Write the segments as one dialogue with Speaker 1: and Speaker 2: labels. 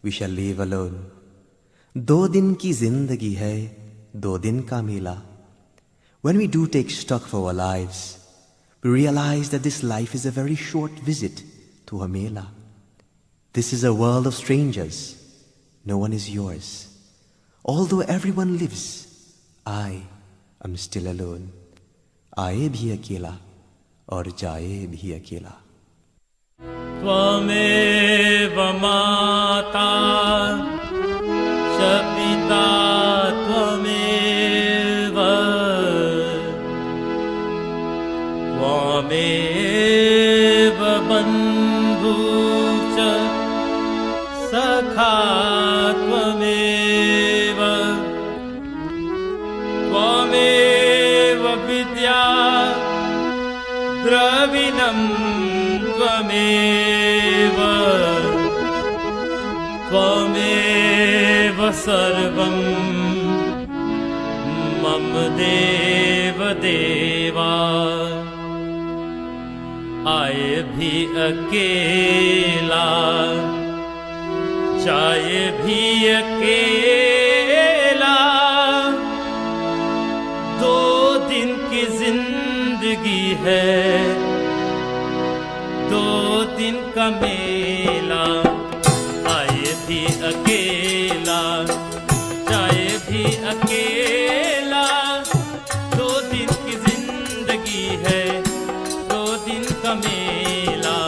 Speaker 1: we shall live alone. 2 दिन की जिंदगी है, 2 दिन का मेला. When we do take stock of our lives, we realize that this life is a very short visit to a mela. This is a world of strangers. No one is yours. Although everyone lives, I am still alone. आए भी अकेला और जाए भी अकेला.
Speaker 2: त्वमेव माता च पिता त्वमेव, त्वमेव बन्धु च सखा त्वमेव, त्वमेव विद्या द्रविणं त्वमेव, त्वमेव सर्वं मम देव देवा. आए भी अकेला जाए भी अकेला, 2 दिन की जिंदगी है, 2 दिन का मेला. आए भी अकेला जाए भी अकेला, 2 दिन की जिंदगी है, 2 दिन का मेला.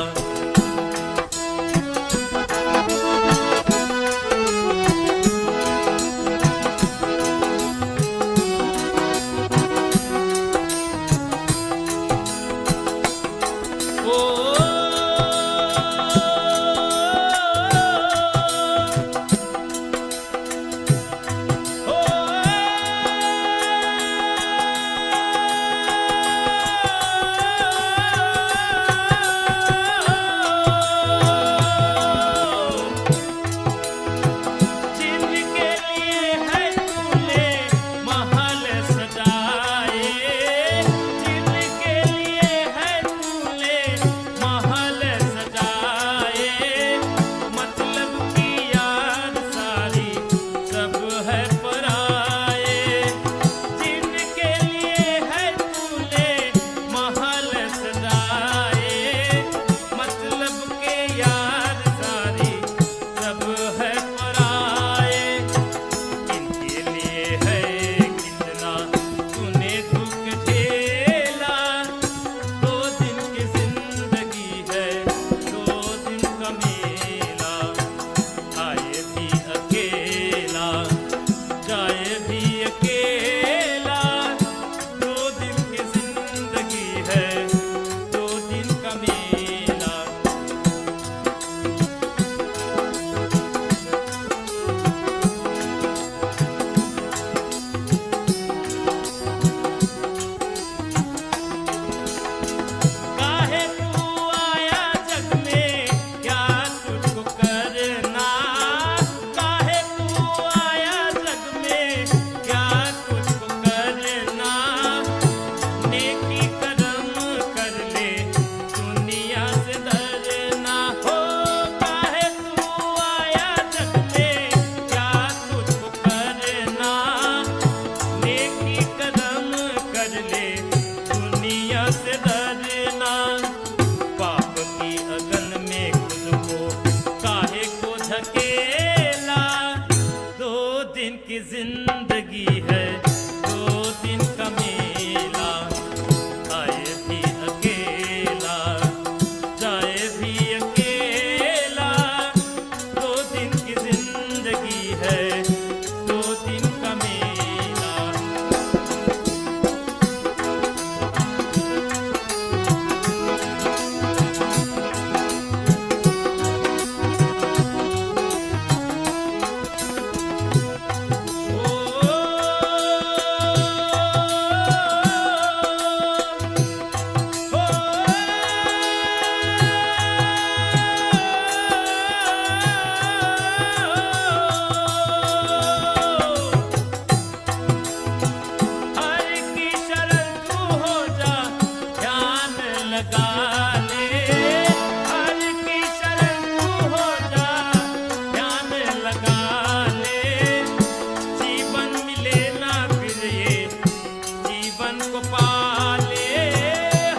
Speaker 2: पाले,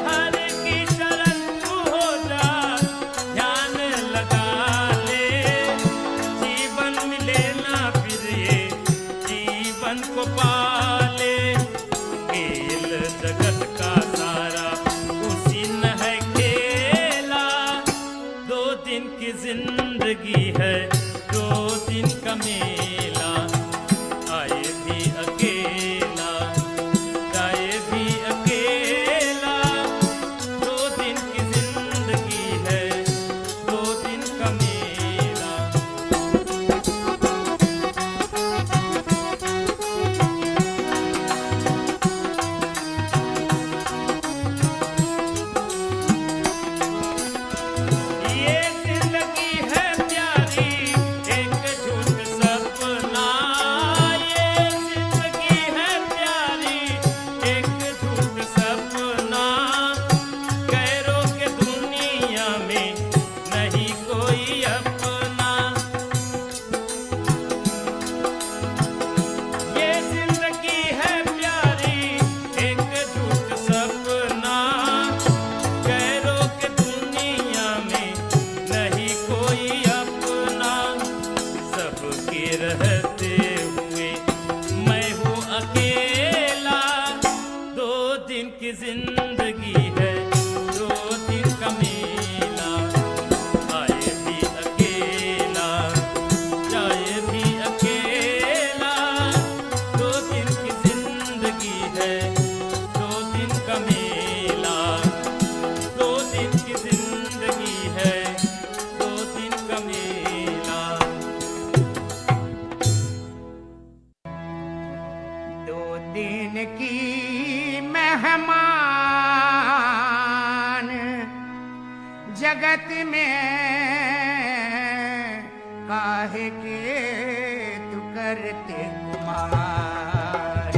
Speaker 2: हर की शरण तू हो जा, ध्यान लगा ले, जीवन मिले ना फिर ये जीवन को पाले। खेल जगत का सारा उसी न है खेला, 2 दिन की जिंदगी है 2 दिन का मेला। आए भी अकेला, जाए भी अकेला, 2 दिन की जिंदगी है 2 दिन का मेला। ये जिंदगी है प्यारी, एक झूठ सपना, ये जिंदगी है प्यारी, एक झूठ सपना, गैरों के दुनिया में नहीं कोई अपना। ये जिंदगी है प्यारी, एक झूठ सपना, गैरों के दुनिया में नहीं कोई अपना। सबके रहते हुए मैं हूँ अकेला, 2 दिन की जिंदगी है 2 दिन का मेला। आए भी अकेला, जाए भी अकेला, 2 दिन की जिंदगी है 2 दिन का मेला। 2 दिन की जिंदगी है 2 दिन का मेला।
Speaker 3: 2 दिन की मेहमान जगत में काहे के तू करते गुमान।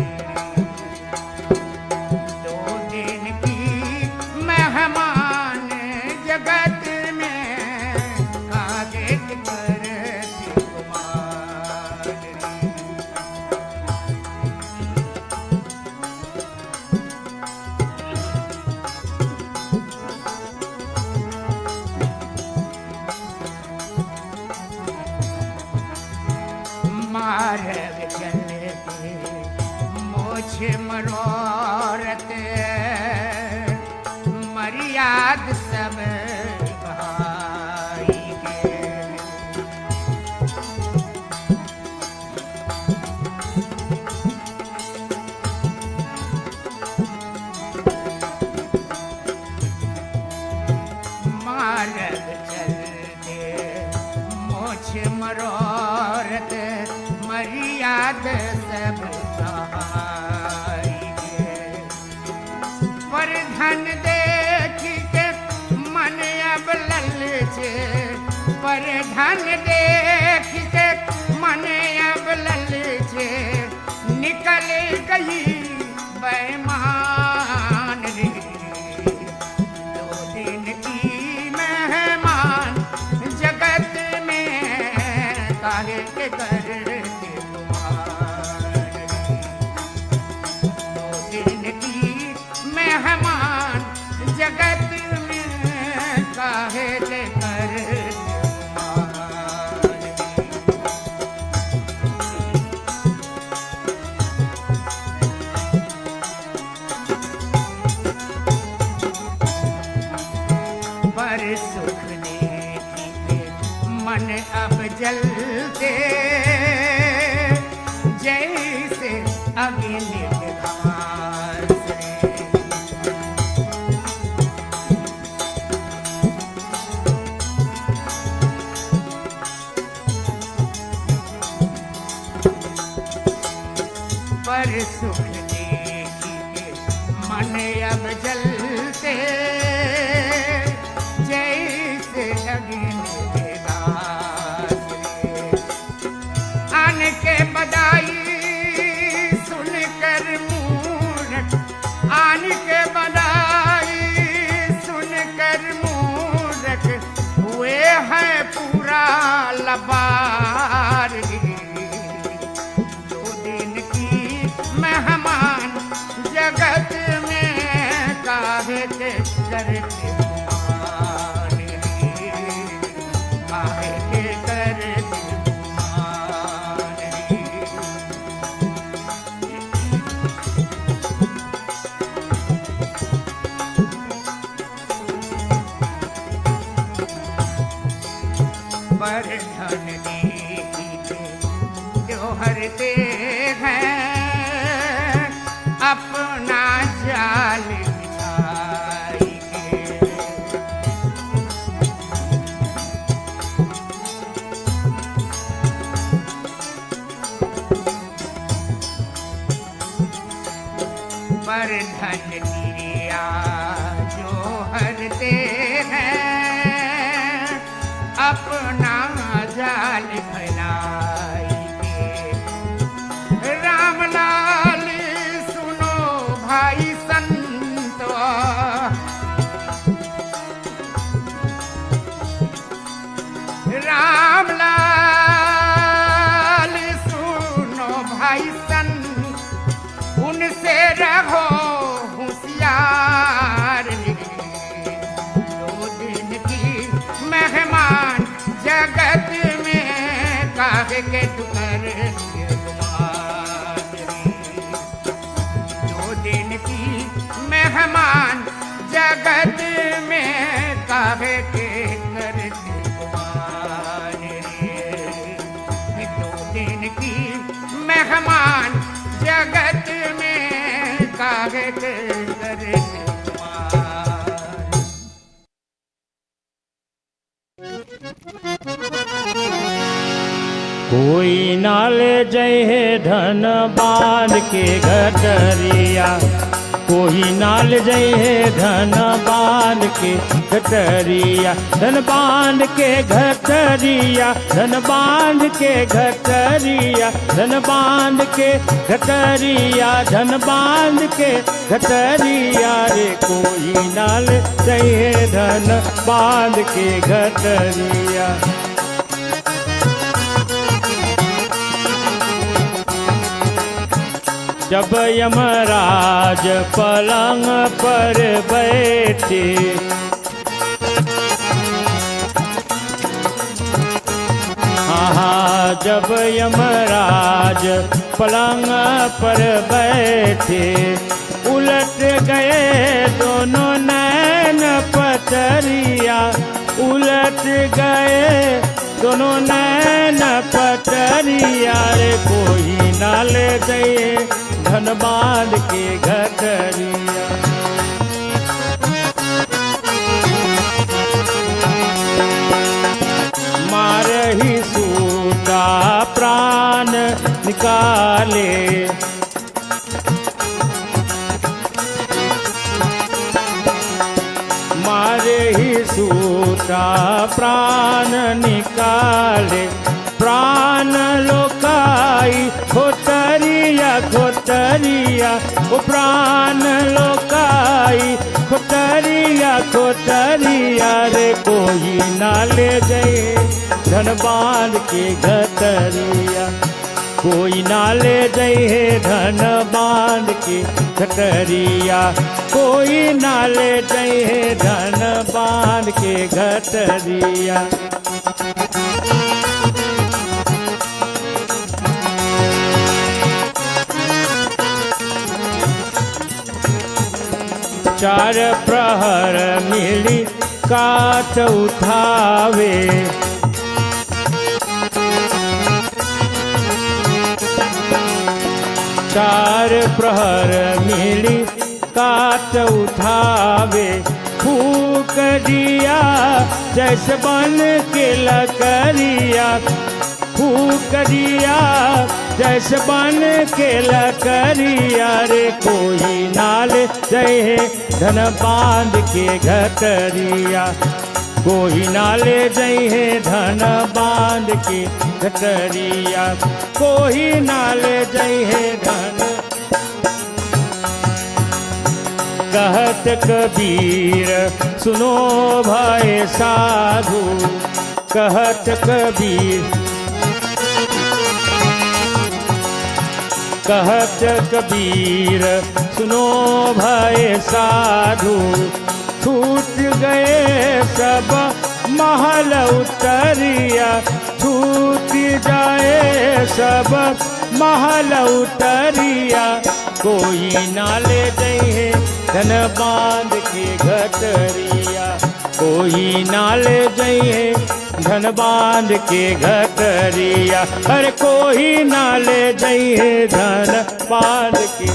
Speaker 3: 2 दिन की मेहमान जगत में काहे के करते गुमान। मार्ग चलते मोछ मरोरत, मर्याद सब भाई के। मार्ग चलते मोछ मरोरत, मर्याद सब भाई के। पर धन देख के मन अब ललचे, पर धन देख के मन अब ललचे, निकल गई बेईमान रे। 2 दिन की मेहमान जगत में काहे के करते गुमान। 2 दिन की मेहमान जगत में काहे के करते गुमान। पर सुख देखी के मन अब जलते, जैसे अग्नि के घास से। पर सुख देखी के मन अब जलते, जैसे अग्नि के घास से। आन के बधाई सुनकर मूरख, आन के बधाई सुनकर मूरख, हुए हैं पूरा लबार। 2 दिन की मेहमान जगत में करते गुमान रे, काहे के करते गुमान रे। पर धन दीजिए जो हरते हैं अपना जाल बिछाई के। पर धन दिया जो हरते हैं अपना जाल फैलाई के। राम लाल सुनो भाई संतवा, राम लाल सुनो भाई संत, उनसे रहो होशियार रे। दो दिन की मेहमान जगत में काहे के तू करते गुमान रे। दो दिन की मेहमान जगत में काहे के करते गुमान रे। दो दिन की मेहमान जगत में काहे के करते गुमान।
Speaker 2: कोई नाल जय है धन बांध के घटरिया, कोई नाल जय है धन बांध के घटरिया, धन बांध के घटरिया, धन बांध के घटरिया, धन बांध के घटरिया, धन बांध के घटरिया रे। कोई नाल जय है धन बांध के घटरिया। जब यमराज पलंग पर बैठे, हाँ जब यमराज पलंग पर बैठे, उलट गए दोनों नैन पटरिया, उलट गए दोनों नैन पटरिया रे। कोई नाल दे धन बांध के घटरिया। मारही सूता प्राण निकाले, मारही सूता प्राण निकाले, प्राण लोकाई खोटरिया खोटरिया, ओ प्राण लोकाई खोटरिया खोटरिया रे। कोई नाले जय धन बांध के घटरिया, कोई नाले जय धन बांध के घटरिया, कोई नाले जय धन बांध के घटरिया। चार प्रहर मिली काट उठावे, चार प्रहर मिली काट उठावे, फूक दिया जैसे बन के लकड़िया, फूक दिया जैसे बन के लकड़िया रे। कोई नाल जय धन बांध के घटरिया, कोई नाले जय धन बांध के घटरिया, कोई नाले जय धन। कहत कबीर सुनो भाई साधु, कहत कबीर, कहत कबीर सुनो भाई साधु, छू सब महल उतरिया, छूट जाए सब महल उतरिया। कोई ना ले जाइए धन बांध के घटरिया, कोई ना ले जाइए धन बांध के घटरिया। अरे कोई ना ले जाइए धन बांध के।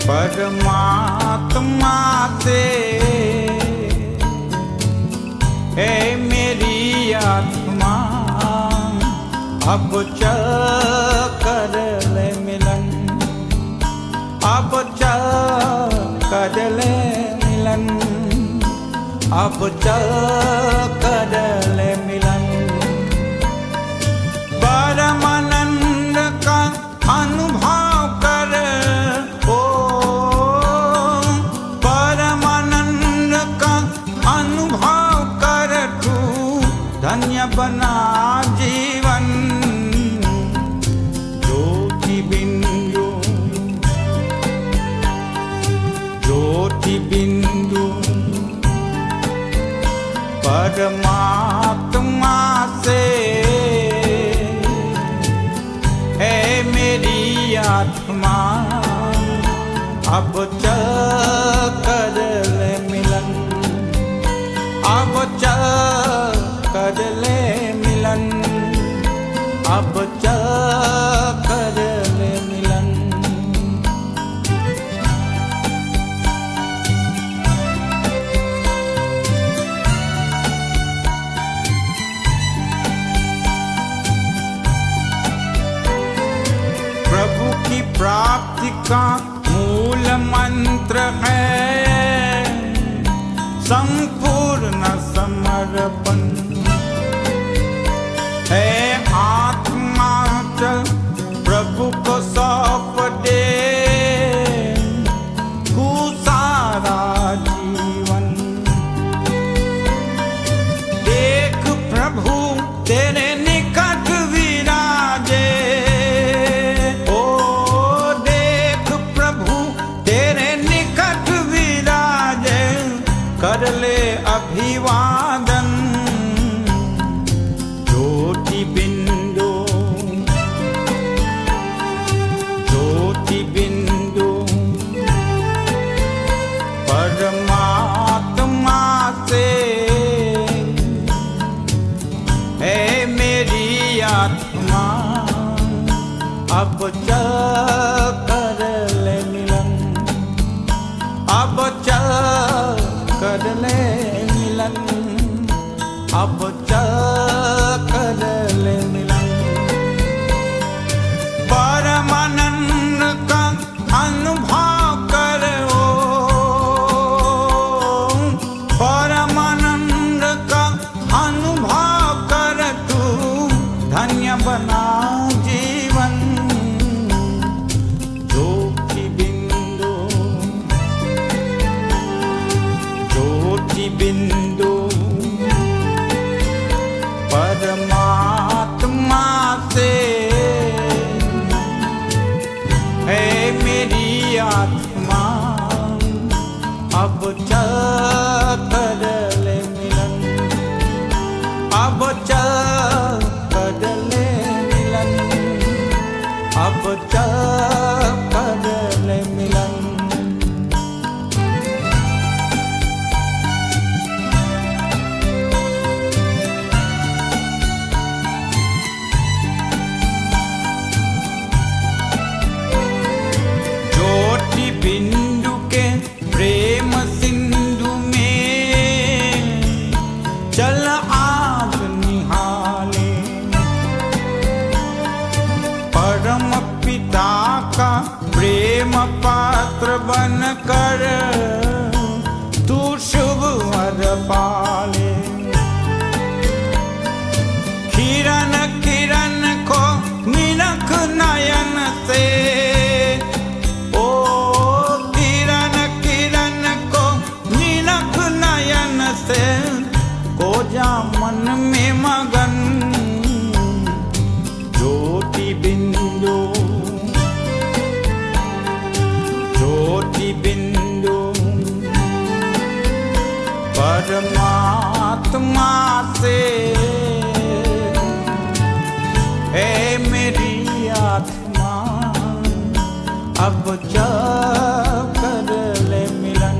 Speaker 4: परमात्मा से है मेरी आत्मा, अब चल कर ले मिलन, अब चल कर ले मिलन, अब चल कर ले मिलन। परमानंद का अनुभव कर, ओ परमानंद का अनुभव कर, तू धन्य बना जीवन। ज्योति बिंदु, ज्योति बिंदु परमात्मा से है मेरी आत्मा, अब चल कर ले मिलन, अब चल कर ले मिलन, अब चल कर ले मिलन। प्रभु की प्राप्ति का मूल मंत्र है संपूर्ण समर्पण, है आत्मा चल प्रभु को सौंप दे तू सारा जीवन। देख प्रभु तेरे निकट विराजे, ओ देख प्रभु तेरे निकट विराजे, कर ले अभिवादन। ज्योति बिंदु, ज्योति बिंदु परमात्मा से है मेरी आत्मा, अब चल कर ले मिलन, अब चल कर ले मिलन, अब चल कर ले मिलन। परमानंद का अनुभव कर, परमानंद का अनुभव कर, तू धन्य बना जीवन। ज्योति बिंदु, ज्योति बिंदु परमात्मा से है मेरी आत्मा, अब चल कर ले मिलन, अब चल कर ले मिलन, अब चल कर ले मिलन। ज्योति बिंदु के प्रेम सिंधु में चल आज निहाले, परम पिता का प्रेम पात्र बन कर शुभ वर पाले। किरण किरण को निरख नयन से, ओ किरण किरण को निरख नयन से, को जा मन में मगन। ज्योति बिंदु ज्योति बिंदु परमात्मा से, ऐ मेरी आत्मा अब जा कर ले मिलन।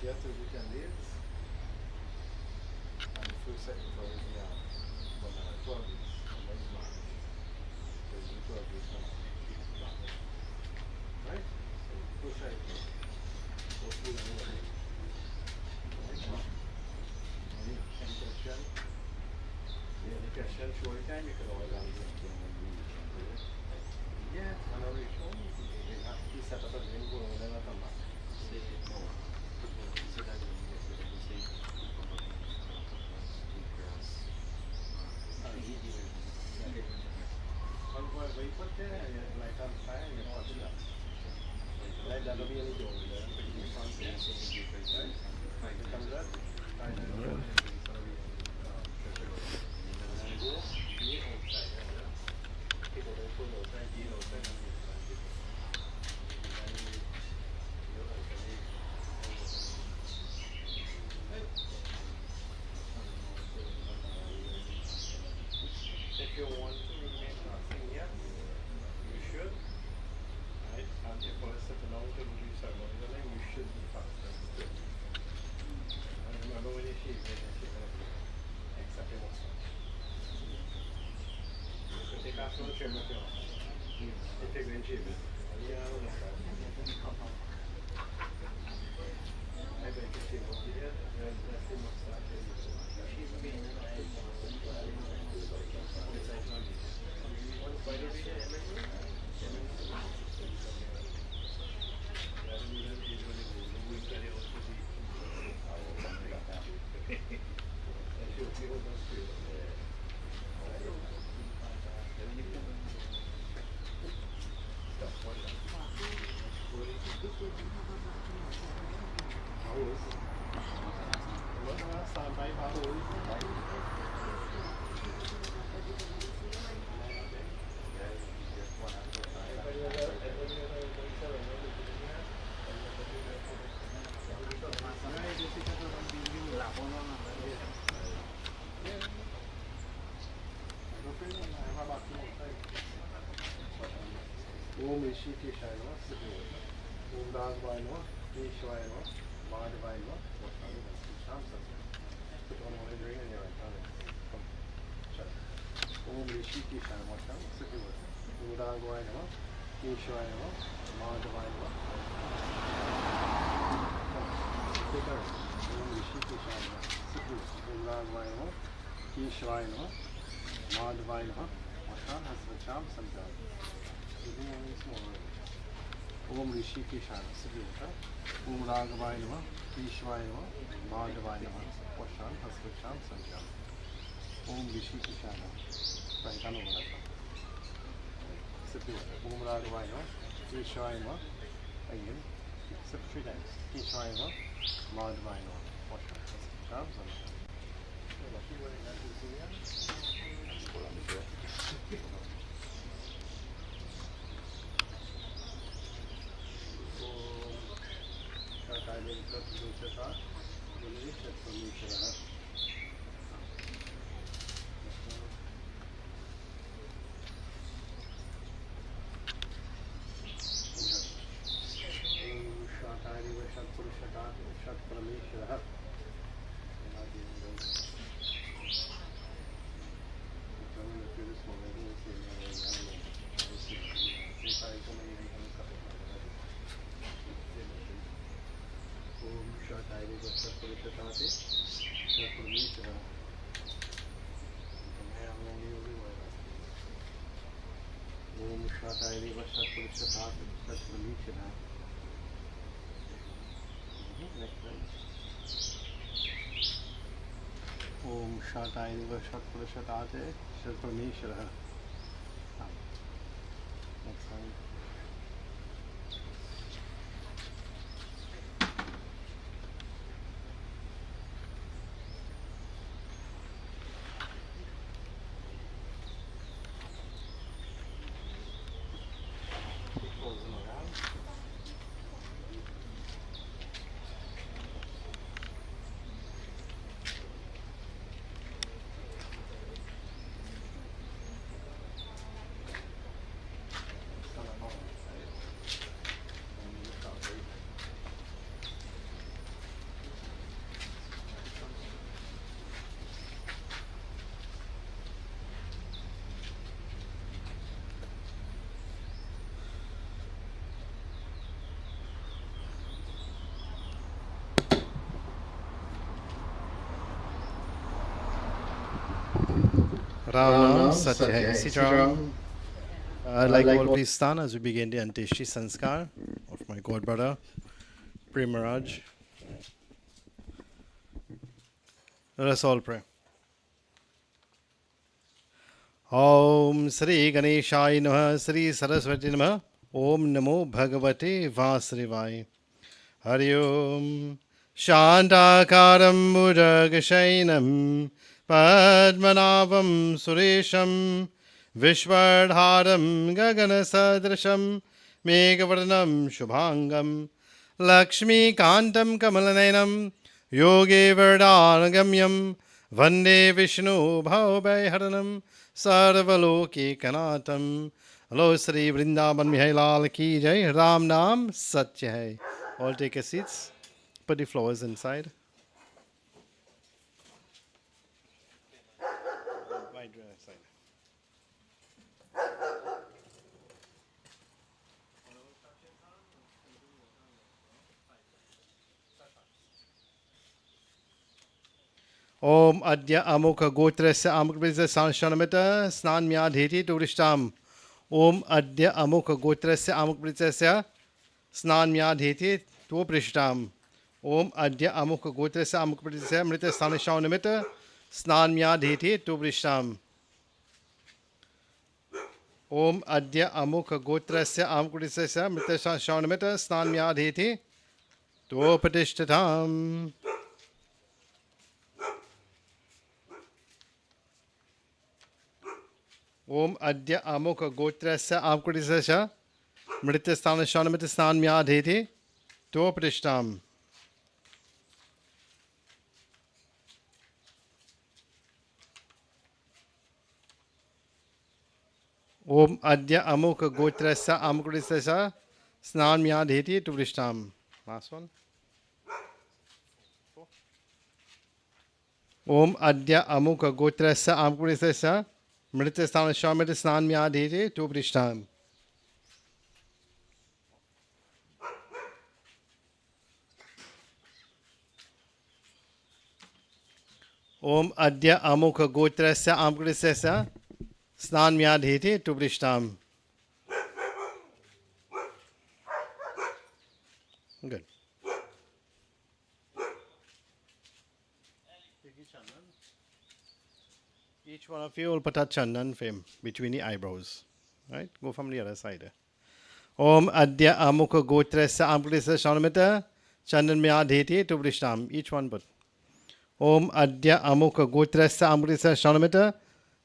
Speaker 5: Teatro de Candeias, aí foi secretário de a tua vez, mais mais, fez a tua vez também, right? So push aí, go through the way, aí education, short time you can organize it, yeah, and already shown he set up a game for another time. If you want to remain fasting, yes, you should. Right? And if for such a long term do ceremonies, then you should be fasting still. And remember when you shave, except your mustache. You can take off your trim if you want. If you're going to shave it. Yeah, I don't know. I bet you shave up here, that's the mustache. Om Rishikeshaya Namaha, Siddhi. Om Raghavaya Namaha, Keshvaya Namaha, Madhavaya Namaha, Vashali Sham Satya. Put on one ring and your right hand. Come. Shut. Om Rishikeshaya Namaha, Siddhi. Om Raghavaya Namaha, Keshvaya Namaha, Madhavaya Namaha. Take her. Om Rishikeshaya Namaha, Siddhi. Om Raghavaya Namaha, Keshvaya Namaha, Madhavaya Namaha, Vashali Sham Satya. Om Rishikeshaya Siddhivata Om Raghavaya Namaha Keshvaya Namaha Madhavaya Namaha Vashali Sham Satya. Om Rishikeshaya Right hand over that. Siddhivata Om Raghavaya Namaha Keshvaya Namaha. Again. Sip 3 times. Keshvaya Namaha Madhavaya Namaha Vashali Sham Satya. Om Shatai Deva Shatpurushatate Shatpurmeshwara. Next time.
Speaker 6: Ram Satya Hai. Sit down. I'd like all please stand as we begin the Antishti Sanskar of my god brother, Prem Maharaj. Let us all pray. Om Sri Ganeshaya Namaha, Sri Saraswati Namaha, Om Namo Bhagavate Vasudevaya. Hari Om. Shantakaram Bhujagashainam Padmanabam Suresham Vishwardharam Gaganasadrasham Megavardhanam Shubhangam Lakshmi Kantam Kamalaнаinam Yogi Vardhanagamyam Vande Vishnu Bhavabhaiharanam Sarvaloki Kanatam. Hello Sri Vrindavan Mihailal Ki Jai. Ram Nam Satya Hai. All take your seats. Put the flowers inside. Om Adya Amukha Gotrasya Amukha Sanshanamita Snan Myadhiti Turishtam. Om Adya Amukha Gotrasya Amukha Snan Myadhiti Turishtam. Om Adya Amukha Gotrasya Amukha Mrita Sanishanamita Snan Myadhiti Turishtam. Om Adya Amukha Gotrasya Amukha Mrita Sanishanamita Snan Myadhiti Turishtam. Om Adya Amukha Gotrasya Amkutisasya Mritya Stana Shanamita Snan Myadhiti Topristam. Om Adya Amukha Gotrasya Amukrisasya Snan Myadheti to Vrishtam. Last one. Om Adya Amukha Gotrasya Amukrisasya Mritasthana Shamita Snan Myadheti to Vrishtam. Om Adya Amukha Gotrasya Amukrisasya Snan Myadheti to Vrishtam. Good. Each one of you will put a chandan flame between the eyebrows. Right? Go from the other side. Om Adya Amukha Gotrasya Amukrisasya Shanamita Chandan Myadheti to Vrishtam. Each one put. Om Adya Amukha Gotrasya Amukrisasya Shanamita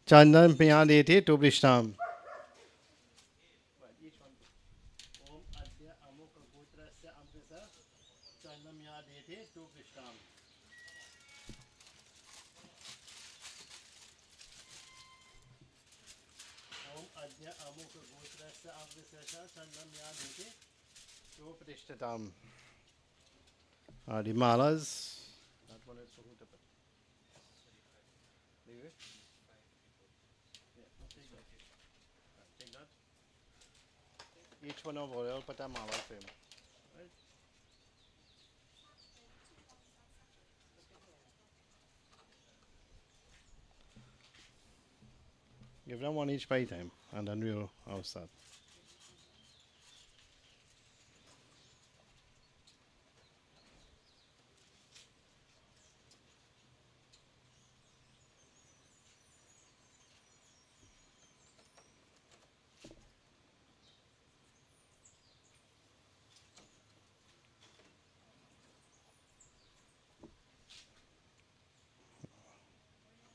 Speaker 6: Chandan Myadheti to Vrishtam. Om Adya Amukha Gotrasya Amukrisasya Chandan Myadheti to Vrishtam. Om Adya Amukha Gotrasya Amukrisasya Chandan Myadheti to Pratishtatam. The malas. That one is for who to put. Leave it. Yeah, take that. Take that. Each one of all put a mala frame. Right? Give them one each by time, and then I'll start.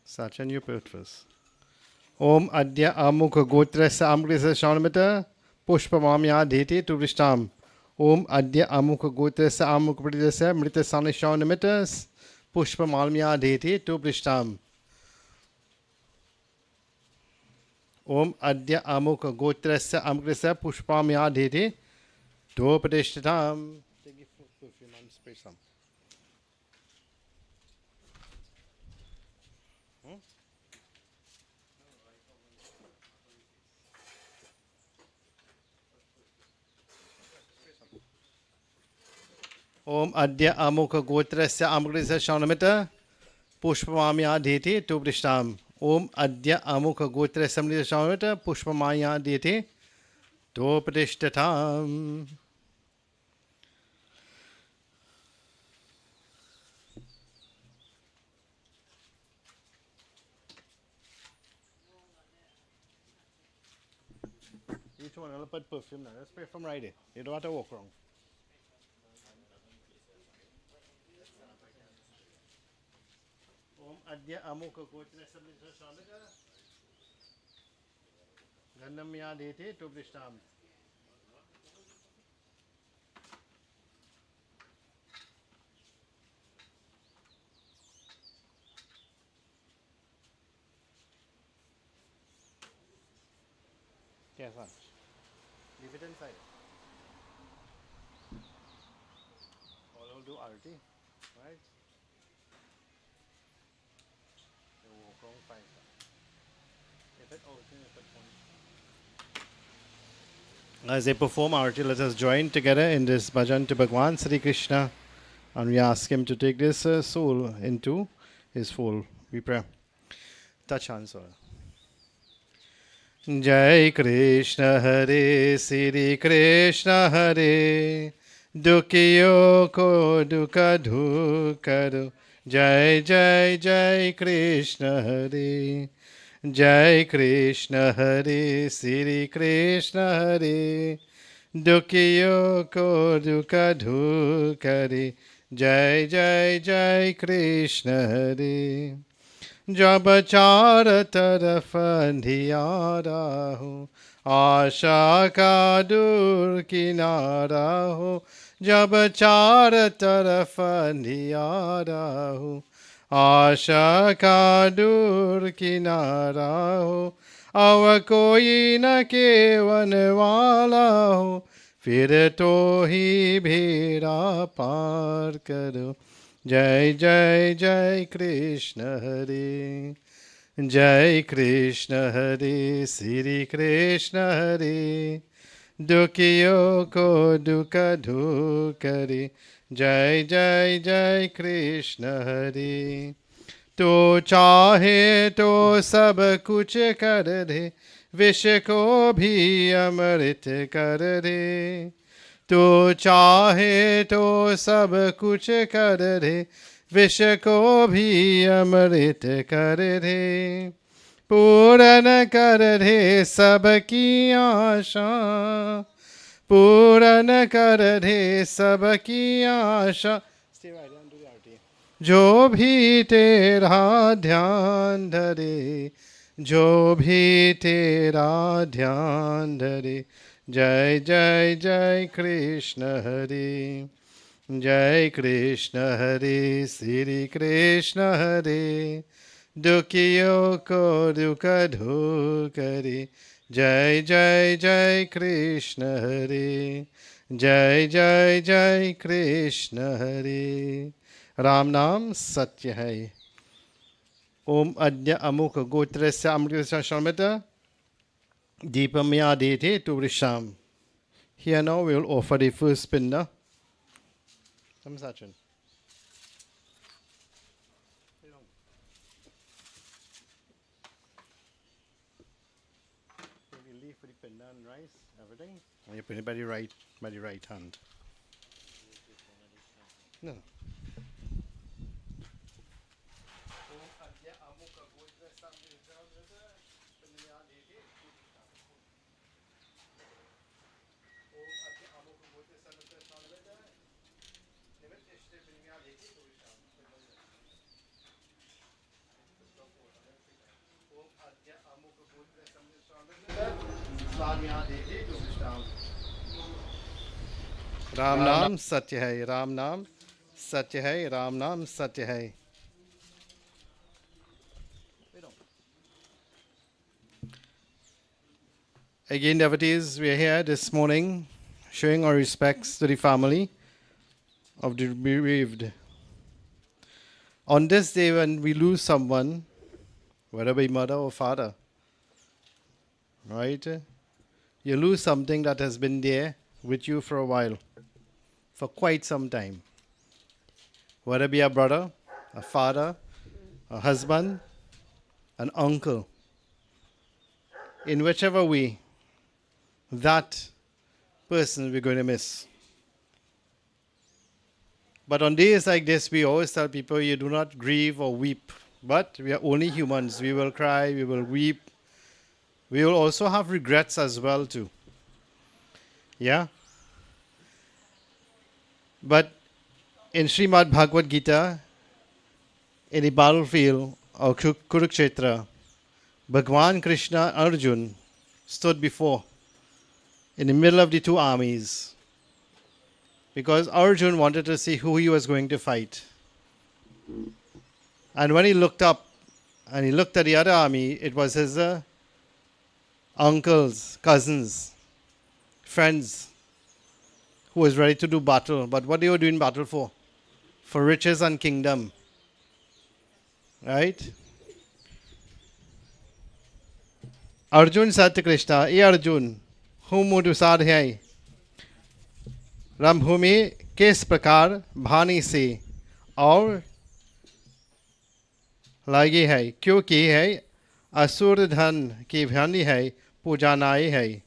Speaker 6: Sachin, you put first. Om Adya Amukha Gotrasya Amukrisasya Shanamita Pushpamamya Dheti to Vrishtam. Om Adya Amukha Gotrasya Amukha Pradesya Mrita Sani Shanamita Pushpamalmya Dheti to Vrishtam. Om Adya Amukha Gotrasya Amukrisasya Pushpamya Dheti to Pratishtatam. Take it for a few months, spray some. Om Adya Amukha Gotrasya Amukrisasya Shanamita Pushpamamya Dheti to Vrishtam. Om Adya Amukha Gotrasya Amukrisasya Shanamita Pushpamamya Dheti to Pratishtatam. Each one will put perfume now. Let's spray from right here. You don't have to walk wrong. Om Adya Amukha Gotrasya Amukrisasya Shanamita Gandhamya Dheti to Vrishtam. Yes, sir. Leave it inside. All will do arti, right? They walk wrong fine. If it open, if it one. As they perform arti, let us join together in this bhajan to Bhagwan Sri Krishna, and we ask him to take this soul into his fold. We pray. Touch hands, sir. Jai Krishna Hare Sri Krishna Hare Dukhiyo ko dukha dhukaro Jai Jai Jai Krishna Hare Jai Krishna Hare Sri Krishna Hare Dukhiyo ko dukha dhukare Jai Jai Jai Krishna Hare जब चार तरफ अंधियारा हो आशा का दूर किनारा हो जब चार तरफ अंधियारा हो आशा का दूर किनारा हो और कोई न केवन वाला हो, फिर तो ही बेड़ा पार करो। जय जय जय कृष्ण हरे, जय कृष्ण हरे, श्री कृष्ण हरे, दुखियों को दुख दूर करे। जय जय जय कृष्ण हरे। तो चाहे तो सब कुछ कर दे, विष को भी अमृत कर दे। तो चाहे तो सब कुछ कर दे, विष को भी अमृत कर दे। पूर्ण कर दे सबकी आशा, पूर्ण कर दे सबकी आशा। जो भी तेरा ध्यान धरे, जो भी तेरा ध्यान धरे। जय जय जय कृष्ण हरे, जय कृष्ण हरे, श्री कृष्ण हरे, दुखियों को दुख दूर करे। जय जय जय कृष्ण हरे, जय जय जय कृष्ण हरे। राम नाम सत्य है। ओम अद्य अमुक गोत्रस्य अमृतस्य शर्मत दीपम या देते to Vrisham. Here now we will offer the first pinda. Some Sachin. We leave for the pinda and rice, everything. And you put it by the right hand. No. Ram नाम सत्य है, राम नाम सत्य है, राम नाम सत्य है। Again, devotees, we are here this morning showing our respects to the family of the bereaved. On this day when we lose someone, whether it be mother or father, right? You lose something that has been there with you for a while, for quite some time. Whether it be a brother, a father, a husband, an uncle. In whichever way, that person we're going to miss. But on days like this, we always tell people you do not grieve or weep. But we are only humans. We will cry, we will weep. We will also have regrets as well too. Yeah? But in Srimad Bhagavad Gita, in the battlefield of Kurukshetra, Bhagwan Krishna Arjun stood before, in the middle of the two armies, because Arjun wanted to see who he was going to fight. And when he looked up and he looked at the other army, it was his uncles, cousins, friends who was ready to do battle. But what they were doing battle for? For riches and kingdom. Right? Arjun said to Krishna, "Hey Arjun, whom would you sadhyai? Rambhumi किस प्रकार भानी से और लगी है, क्योंकि है असुर धन की भानी है, पूजानाई है."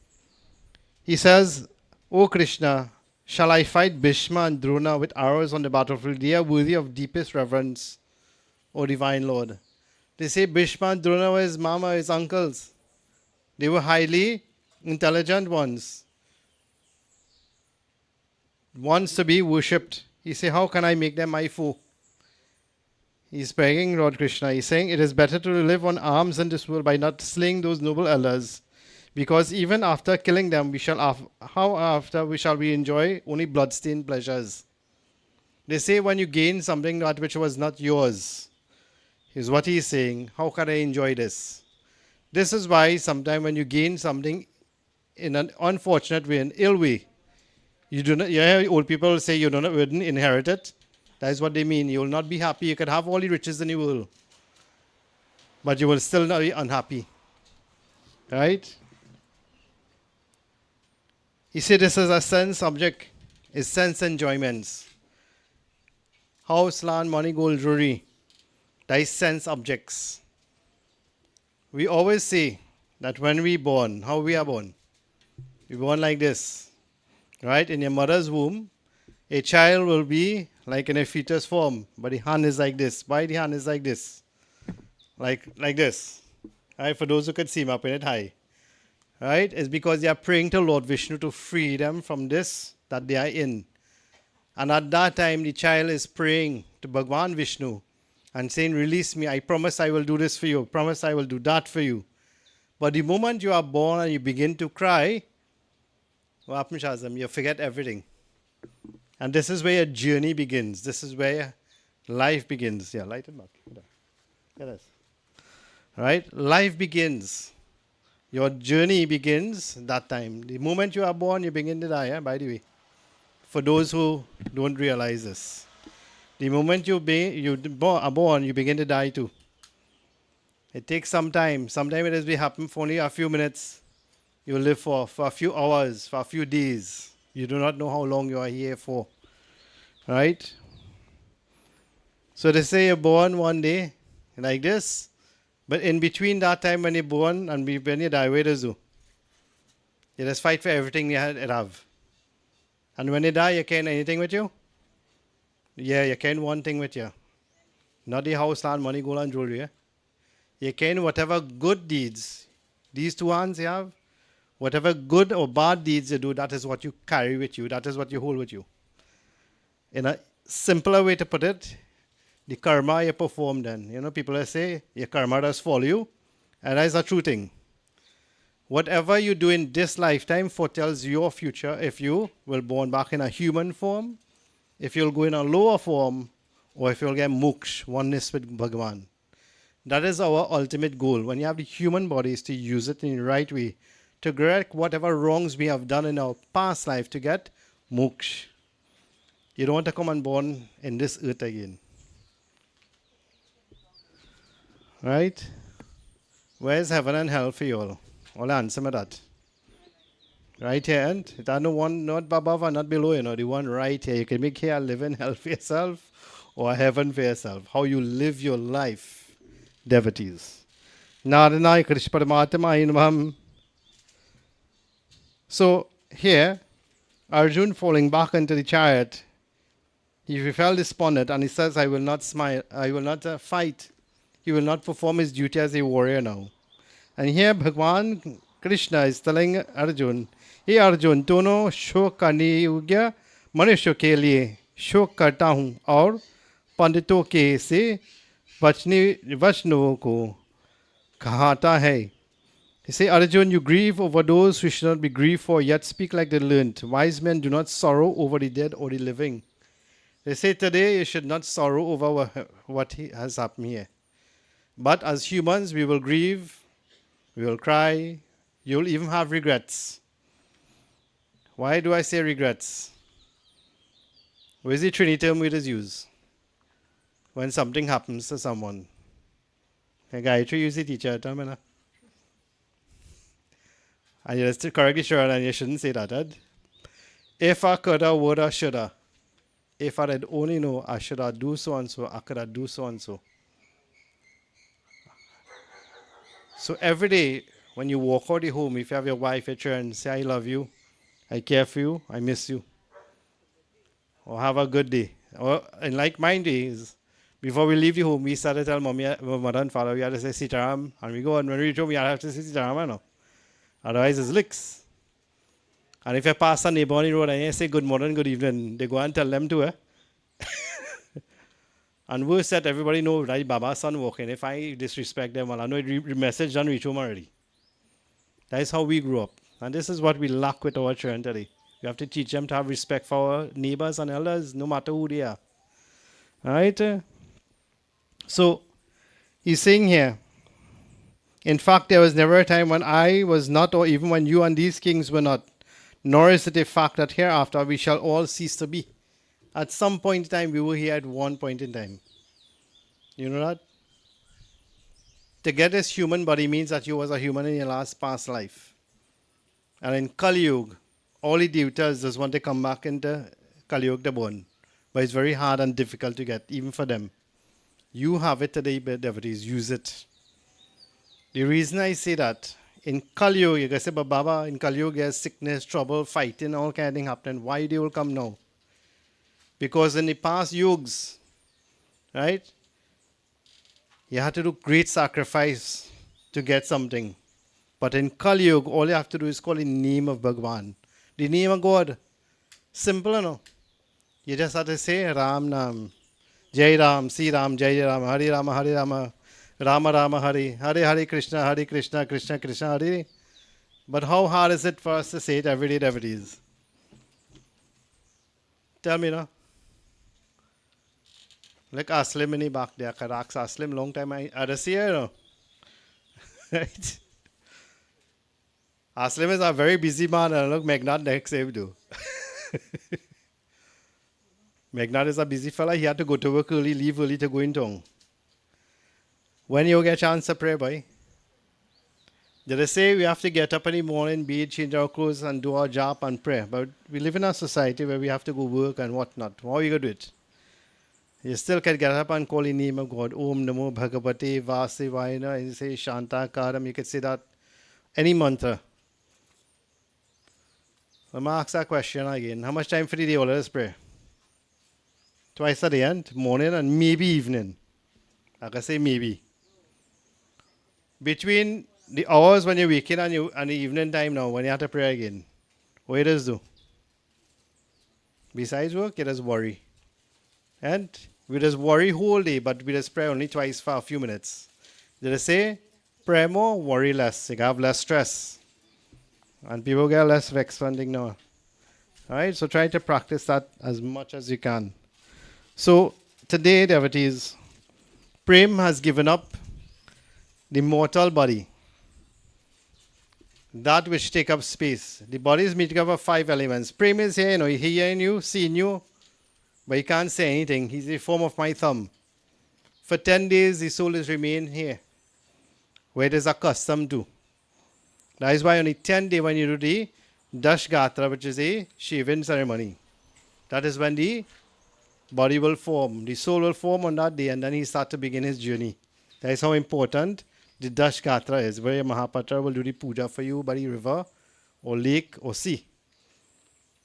Speaker 6: He says, "O Krishna, shall I fight Bhishma and Drona with arrows on the battlefield? They are worthy of deepest reverence, O Divine Lord." They say Bhishma and Drona were his mama, his uncles. They were highly intelligent ones to be worshipped. He say, how can I make them my foe? He's begging Lord Krishna. He's saying, it is better to live on alms in this world by not slaying those noble elders, because even after killing them, we shall enjoy only bloodstained pleasures. They say when you gain something that which was not yours, is what he's saying. How can I enjoy this? This is why sometimes when you gain something in an unfortunate way, an ill way, you do not. You hear old people say you wouldn't inherit it. That is what they mean. You will not be happy. You can have all the riches in the world, but you will still not be unhappy. Right? He said this is a sense object, is sense enjoyments. House, land, money, gold, jewelry. That is sense objects. We always say that when we born, how we are born? We born like this. Right? In your mother's womb, a child will be like in a fetus form, but the hand is like this. Why the hand is like this? Like this. Right? For those who can see, I'm up in it high. Right? It's because they are praying to Lord Vishnu to free them from this that they are in. And at that time, the child is praying to Bhagwan Vishnu and saying, release me. I promise I will do this for you. Promise I will do that for you. But the moment you are born and you begin to cry, what happens, Shazam? You forget everything. And this is where your journey begins. This is where life begins. Yeah, light it back. Get this. Right? Life begins. Your journey begins that time. The moment you are born, you begin to die, by the way. For those who don't realize this. The moment you are born, you begin to die too. It takes some time. Sometimes it will happen for only a few minutes. You live for a few hours, for a few days. You do not know how long you are here for. Right? So they say you're born one day, like this. But in between that time when you're born and when you die, where does you? You just fight for everything you have. And when you die, you can't anything with you? Yeah, you can't one thing with you. Not the house, land, money, gold, and jewelry. Yeah? You can whatever good deeds, these two hands you have, whatever good or bad deeds you do, that is what you carry with you. That is what you hold with you. In a simpler way to put it, the karma you perform then. You know, people say your karma does follow you, and that is a true thing. Whatever you do in this lifetime foretells your future if you will born back in a human form, if you'll go in a lower form, or if you'll get moksha, oneness with Bhagavan. That is our ultimate goal. When you have the human body, is to use it in the right way, to correct whatever wrongs we have done in our past life to get moksha. You don't want to come and born in this earth again. Right? Where's heaven and hell for you all? All answer me that. Right here, and it are no one not above and not below, the one right here. You can make here live in hell for yourself or heaven for yourself. How you live your life, devotees. Naranaya Krishna Paramatma Invam. So here, Arjun falling back into the chariot, he felt despondent and he says, I will not smile, I will not fight. He will not perform his duty as a warrior now. And here Bhagwan Krishna is telling Arjun, Hey Arjun, दोनों शोक करने योग्य मनुष्य के लिए शोक करता हूँ और पंडितों के से वचनों को कहता है. He say, Arjun, you grieve over those who should not be grieved for, yet speak like the learned. Wise men do not sorrow over the dead or the living. They say today you should not sorrow over what has happened here. But as humans, we will grieve, we will cry, you will even have regrets. Why do I say regrets? Where's the Trinity term we just use? When something happens to someone. A guy to use the teacher term, and you just correctly sure, and you shouldn't say that. Ed. If I coulda, woulda, shoulda. If I had only know I shoulda do so and so, I coulda do so and so. So every day when you walk out the home, if you have your wife, your children, say I love you, I care for you, I miss you. Or have a good day. Or in like mine days, before we leave the home, we started to tell mommy, mother and father, we had to say Sitaram, and we go, and when we reach home, we have to say Sitaram, no? Otherwise it's licks. And if you pass a neighbor on the road and you say good morning, good evening, they go and tell them to. And worse that everybody know, right, Baba's son walking. If I disrespect them, well, I know the message done reach home already. That is how we grew up. And this is what we lack with our children today. We have to teach them to have respect for our neighbors and elders, no matter who they are. All right? So, he's saying here, In fact, there was never a time when I was not, or even when you and these kings were not. Nor is it a fact that hereafter we shall all cease to be. At some point in time, we were here at one point in time. You know that? To get this human body means that you was a human in your last past life. And in Kali Yuga, all the devatas just want to come back into Kali Yuga to born. But it's very hard and difficult to get, even for them. You have it today, but devotees, use it. The reason I say that, in Kali Yuga, you can say, but Baba, in Kali Yuga, there's sickness, trouble, fighting, all kind of thing happening. Why they will come now? Because in the past yugs, right, you had to do great sacrifice to get something. But in Kali Yuga, all you have to do is call the name of Bhagwan. The name of God. Simple, you know. You just have to say Ram Nam. Jai Ram, Si Ram, Jai Ram, Hari Rama, Hari Rama, Rama Rama, Hari, Hare Hare Krishna, Krishna Krishna, Hare. But how hard is it for us to say it every day, devotees? Tell me now. Like Aslim in the back there, Karaks Aslim, long time I had see her, you know. Right? Aslim is a very busy man, and look, Megnat next same do. Megnat is a busy fella, he had to go to work early, leave early to go in town. When you get a chance to pray, boy? Did I say we have to get up in the morning, bathe, change our clothes, and do our job and pray? But we live in a society where we have to go work and whatnot. How are you going to do it? You still can get up and call the name of God. Om Namo Bhagavate Vasudevaya. And you say Shanta Karam. You could say that any mantra. I'm going to ask that question again. How much time for the day? Let us pray. Twice at the end, morning and maybe evening. I can say maybe. Between the hours when you're waking and the evening time now, when you have to pray again, what does do? Besides work, you just worry. And we just worry whole day, but we just pray only twice for a few minutes. Did I say, pray more, worry less. You have less stress. And people get less vexed funding now. Alright, so try to practice that as much as you can. So, today, devotees, Prem has given up the mortal body. That which take up space. The body is made up of 5 elements. Prem is here, he's hearing you, seeing you, but he can't say anything. He's the form of my thumb. For 10 days, the soul is remain here, where it is accustomed to. That is why only 10 days when you do the Dash Gatra, which is a shaving ceremony. That is when the body will form. The soul will form on that day, and then he starts to begin his journey. That is how important the Dash Gatra is, where Mahapatra will do the puja for you by the river, or lake, or sea.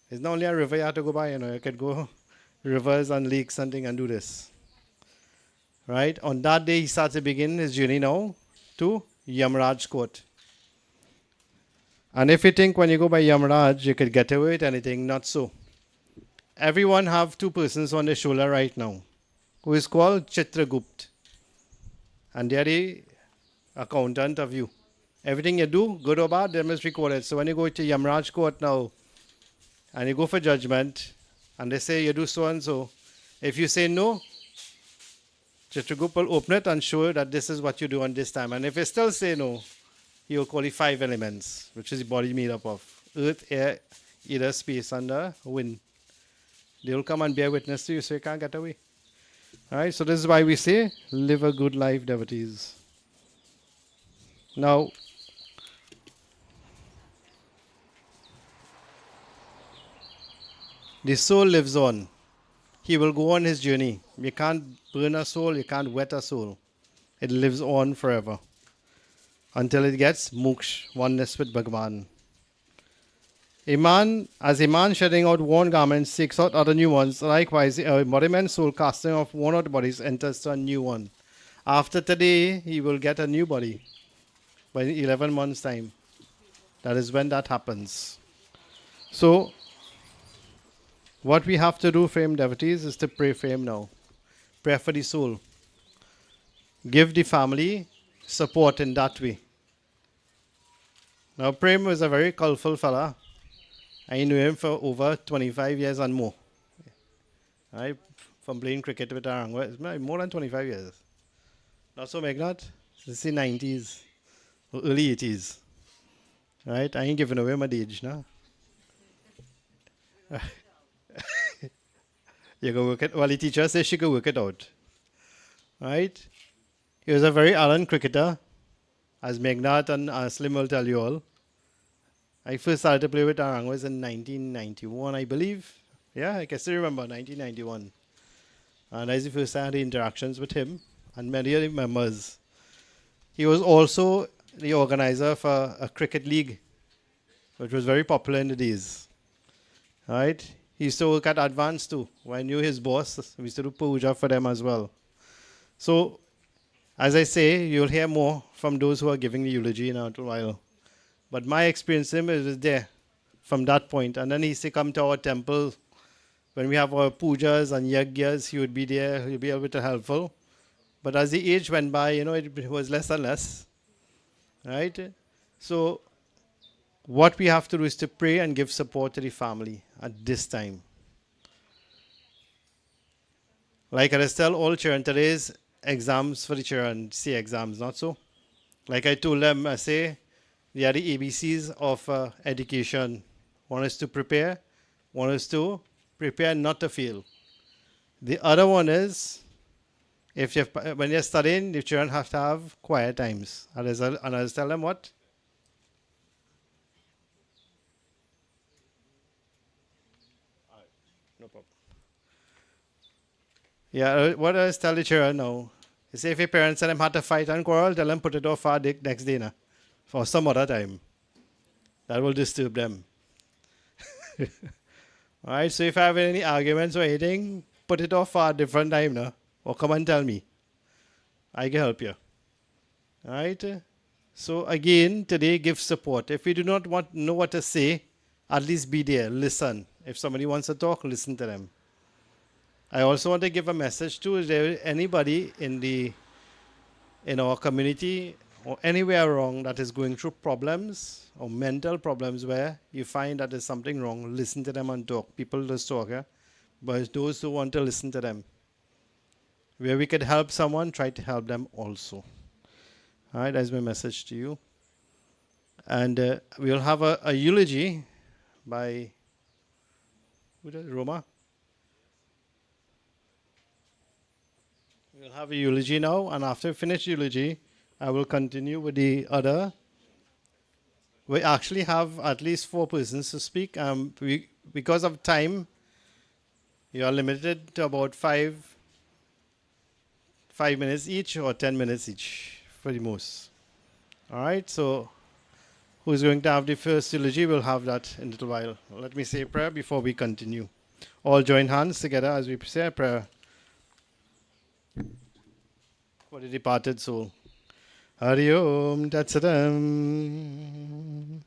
Speaker 6: It's not only a river you have to go by, you could go rivers and lakes and things and do this. Right? On that day, he starts to begin his journey now to Yamaraj court. And if you think when you go by Yamaraj, you could get away with anything, not so. Everyone have 2 persons on their shoulder right now, who is called Chitragupt. And they are the accountant of you. Everything you do, good or bad, they must record it. So when you go to Yamaraj court now, and you go for judgment, and they say you do so and so, if you say no, Chitragupt will open it and show you that this is what you do on this time. And if you still say no, he will call the 5 elements, which is the body made up of earth, air, either space, and wind. They will come and bear witness to you, so you can't get away. Alright, so this is why we say, live a good life, devotees. Now, the soul lives on. He will go on his journey. You can't burn a soul, you can't wet a soul. It lives on forever. Until it gets moksha, oneness with Bhagavan. As a man shedding out worn garments seeks out other new ones, likewise the embodiment soul casting off worn out bodies enters to a new one. After today, he will get a new body by 11 months' time. That is when that happens. So, what we have to do for him, devotees, is to pray for him now. Pray for the soul. Give the family support in that way. Now, Prem was a very colorful fella. I knew him for over 25 years and more. Right? From playing cricket with Arang. More than 25 years. Not so, Megnat? This is the 90s. or early 80s. Right? I ain't giving away my age now. You can work it. Well, the teacher says she could work it out. Right? He was a very Allen cricketer, as Megnat and Slim will tell you all. I first started to play with Arang was in 1991, I believe. Yeah, I can still remember 1991. And that's the first time I had the interactions with him and many of the members. He was also the organizer for a cricket league, which was very popular in the days. Right? He used to work at Advance too. When I knew his boss, we used to do puja for them as well. So, as I say, you'll hear more from those who are giving the eulogy in a little while. But my experience with him is there from that point. And then he used to come to our temple. When we have our pujas and yagyas, he would be there. He'd be able to helpful. But as the age went by, it was less and less. Right? So, what we have to do is to pray and give support to the family at this time. Like I tell all children, today's exams for the children, say exams, not so. Like I told them, I say, they are the ABCs of education. One is to prepare. One is to prepare not to fail. The other one is, when you're studying, the children have to have quiet times. And I tell them what? No problem. Yeah, what I tell the children now, is if your parents and them had to fight and quarrel, tell them put it off for the next day, for some other time. That will disturb them. Alright, so if I have any arguments or anything, put it off for a different time now. Or come and tell me. I can help you. Alright? So again, today give support. If you do not know what to say, at least be there, listen. If somebody wants to talk, listen to them. I also want to give a message too. Is there anybody in our community or anywhere wrong that is going through problems or mental problems where you find that there's something wrong, listen to them and talk. People just talk, yeah? But it's those who want to listen to them. Where we could help someone, try to help them also. All right, that's my message to you. And we'll have a eulogy by Roma. We'll have a eulogy now, and after we finish eulogy, I will continue with the other. We actually have at least 4 persons to speak. Because of time, you are limited to about 5 minutes each or 10 minutes each for the most. All right, so who's going to have the first eulogy? We'll have that in a little while. Let me say a prayer before we continue. All join hands together as we say a prayer for the departed soul. Hari Om Tat Satam.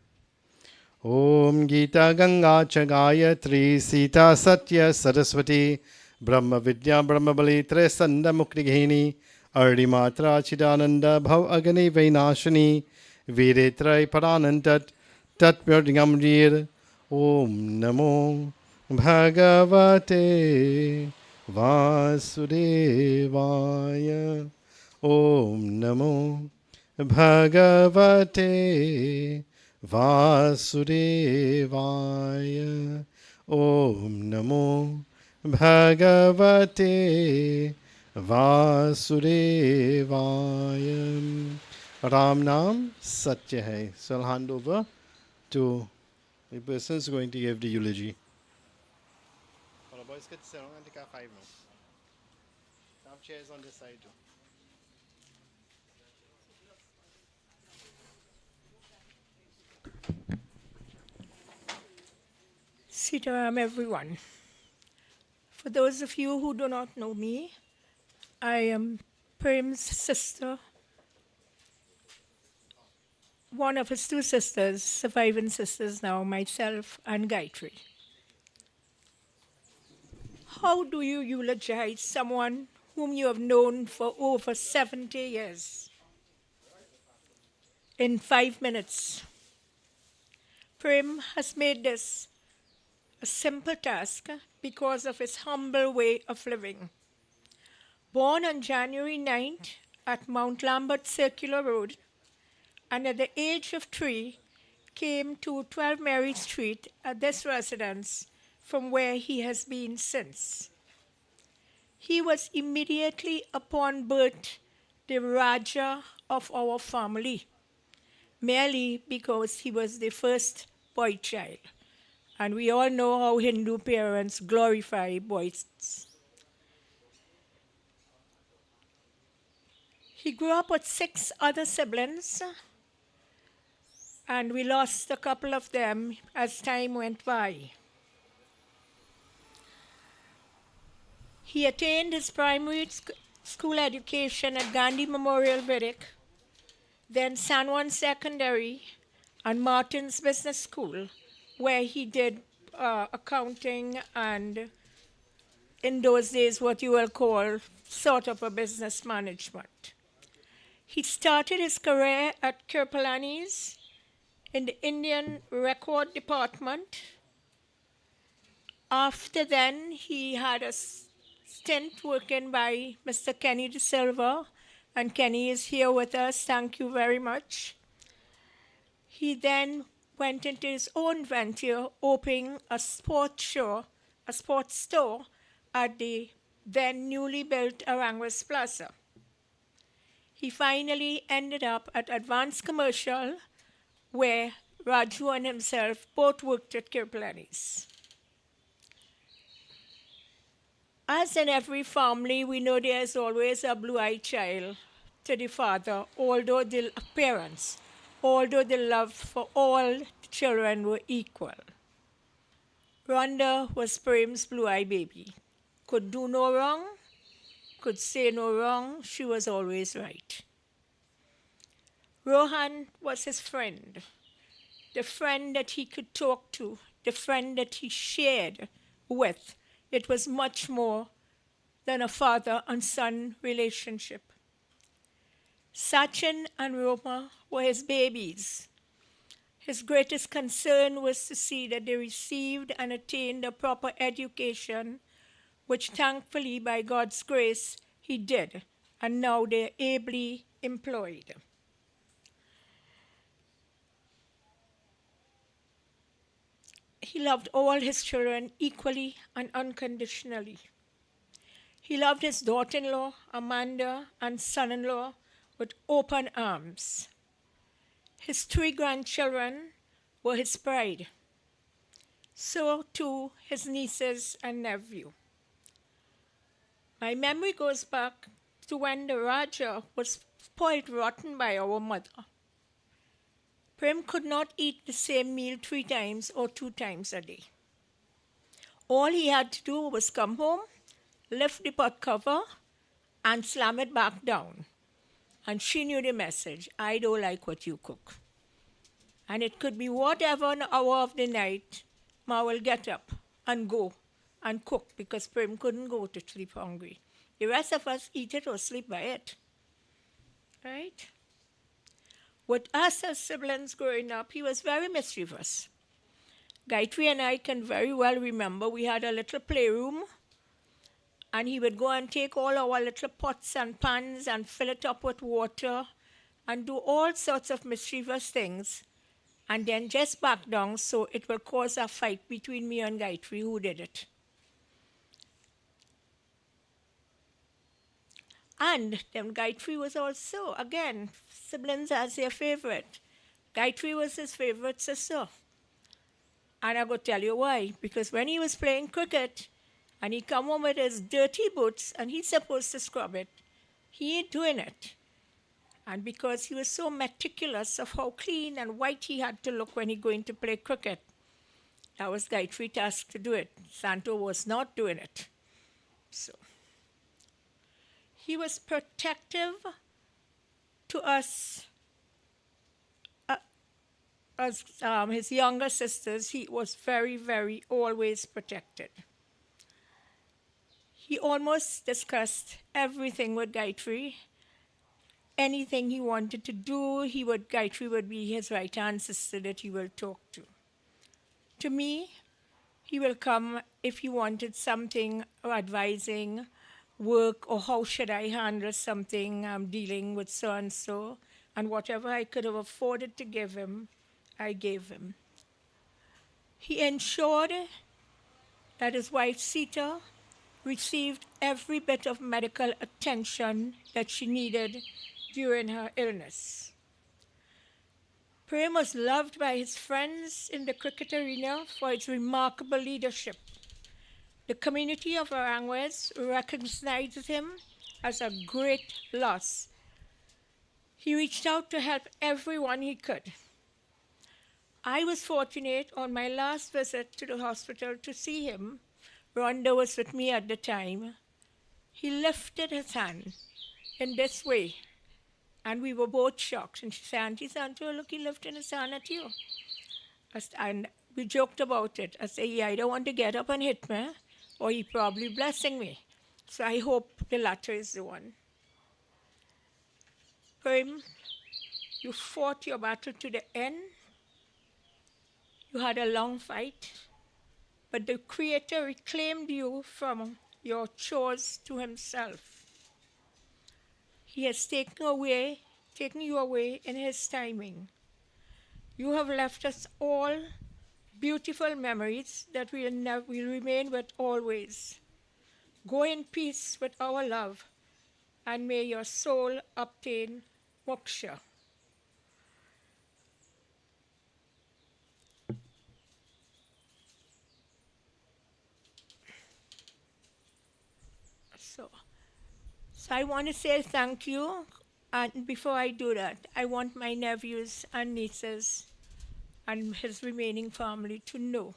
Speaker 6: Om Gita Ganga Chagayatri Sita Satya Saraswati Brahma Vidya Brahma Bali Tresanda Mukti Ardi Matra Chidananda Bhav Agani Vainashani Viretrai Paranantat Tat Vyardigamrir Om Namo Bhagavate Vasudevaya Om Namo Bhagavate Vasudevaya Om Namo Bhagavate Vasudevaya. Ram Nam Satya Hai. So I'll hand over to the person who's going to give the eulogy. Boys, get sit down and take a 5 minutes. Have chairs on this side too.
Speaker 7: Sitaram, everyone. For those of you who do not know me, I am Prem's sister, one of his 2 sisters, surviving sisters now, myself and Gayatri. How do you eulogize someone whom you have known for over 70 years? In 5 minutes. Prem has made this a simple task because of his humble way of living. Born on January 9th at Mount Lambert Circular Road, and at the age of 3 came to 12 Mary Street at this residence, from where he has been since. He was immediately upon birth the Raja of our family, merely because he was the first boy child. And we all know how Hindu parents glorify boys. He grew up with 6 other siblings, and we lost a couple of them as time went by. He attained his primary school education at Gandhi Memorial Vedic, then San Juan Secondary and Martin's Business School, where he did accounting and, in those days, what you will call sort of a business management. He started his career at Kirpalani's in the Indian Record Department. After then, he had a stint working by Mr. Kenny De Silva, and Kenny is here with us. Thank you very much. He then went into his own venture, opening a sports store at the then newly built Aranguez Plaza. He finally ended up at Advanced Commercial, where Raju and himself both worked at Kirpalani's. As in every family, we know there is always a blue-eyed child to the father, although the love for all children were equal. Rhonda was Prem's blue-eyed baby. Could do no wrong, could say no wrong, she was always right. Rohan was his friend, the friend that he could talk to, the friend that he shared with. It was much more than a father and son relationship. Sachin and Roma were his babies. His greatest concern was to see that they received and attained a proper education, which thankfully, by God's grace, he did, and now they're ably employed. He loved all his children equally and unconditionally. He loved his daughter-in-law, Amanda, and son-in-law with open arms. His 3 grandchildren were his pride. So too his nieces and nephew. My memory goes back to when the Raja was spoiled rotten by our mother. Prem could not eat the same meal 3 times or 2 times a day. All he had to do was come home, lift the pot cover, and slam it back down. And she knew the message: I don't like what you cook. And it could be whatever an hour of the night, Ma will get up and go and cook, because Prem couldn't go to sleep hungry. The rest of us eat it or sleep by it. Right? With us as siblings growing up, he was very mischievous. Gayatri and I can very well remember we had a little playroom, and he would go and take all our little pots and pans and fill it up with water and do all sorts of mischievous things, and then just back down so it will cause a fight between me and Gayatri who did it. And then Gayatri was also, again, siblings as their favorite. Gayatri was his favorite sister. And I go tell you why. Because when he was playing cricket and he come home with his dirty boots and he's supposed to scrub it, he ain't doing it. And because he was so meticulous of how clean and white he had to look when he going to play cricket, that was Gayatri's task to do it. Santo was not doing it. So he was protective to us as his younger sisters. He was very, very always protected. He almost discussed everything with Gayatri. Anything he wanted to do, Gayatri would be his right-hand sister that he will talk to. To me, he will come if he wanted something or advising work or how should I handle something, I'm dealing with so and so, and whatever I could have afforded to give him, I gave him. He ensured that his wife Sita received every bit of medical attention that she needed during her illness. Prem was loved by his friends in the cricket arena for his remarkable leadership. The community of Aranguez recognized him as a great loss. He reached out to help everyone he could. I was fortunate on my last visit to the hospital to see him. Rhonda was with me at the time. He lifted his hand in this way, and we were both shocked. And she said, Auntie Santo, look, he lifted his hand at you. And we joked about it. I said, yeah, I don't want to get up and hit me, or he probably blessing me. So I hope the latter is the one. Prem, you fought your battle to the end. You had a long fight, but the Creator reclaimed you from your chores to himself. He has taken you away in his timing. You have left us all beautiful memories that will remain with always. Go in peace with our love, and may your soul obtain moksha. So I want to say thank you, and before I do that, I want my nephews and nieces and his remaining family to know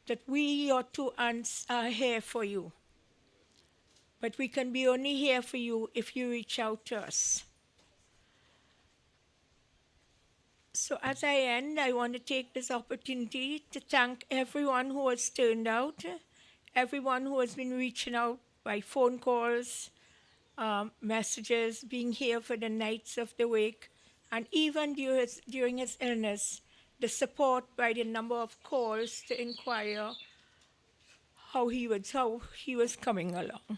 Speaker 7: that we, your two aunts, are here for you. But we can be only here for you if you reach out to us. So as I end, I want to take this opportunity to thank everyone who has turned out, everyone who has been reaching out by phone calls, messages, being here for the nights of the wake, and even during his illness, the support by the number of calls to inquire how he was coming along.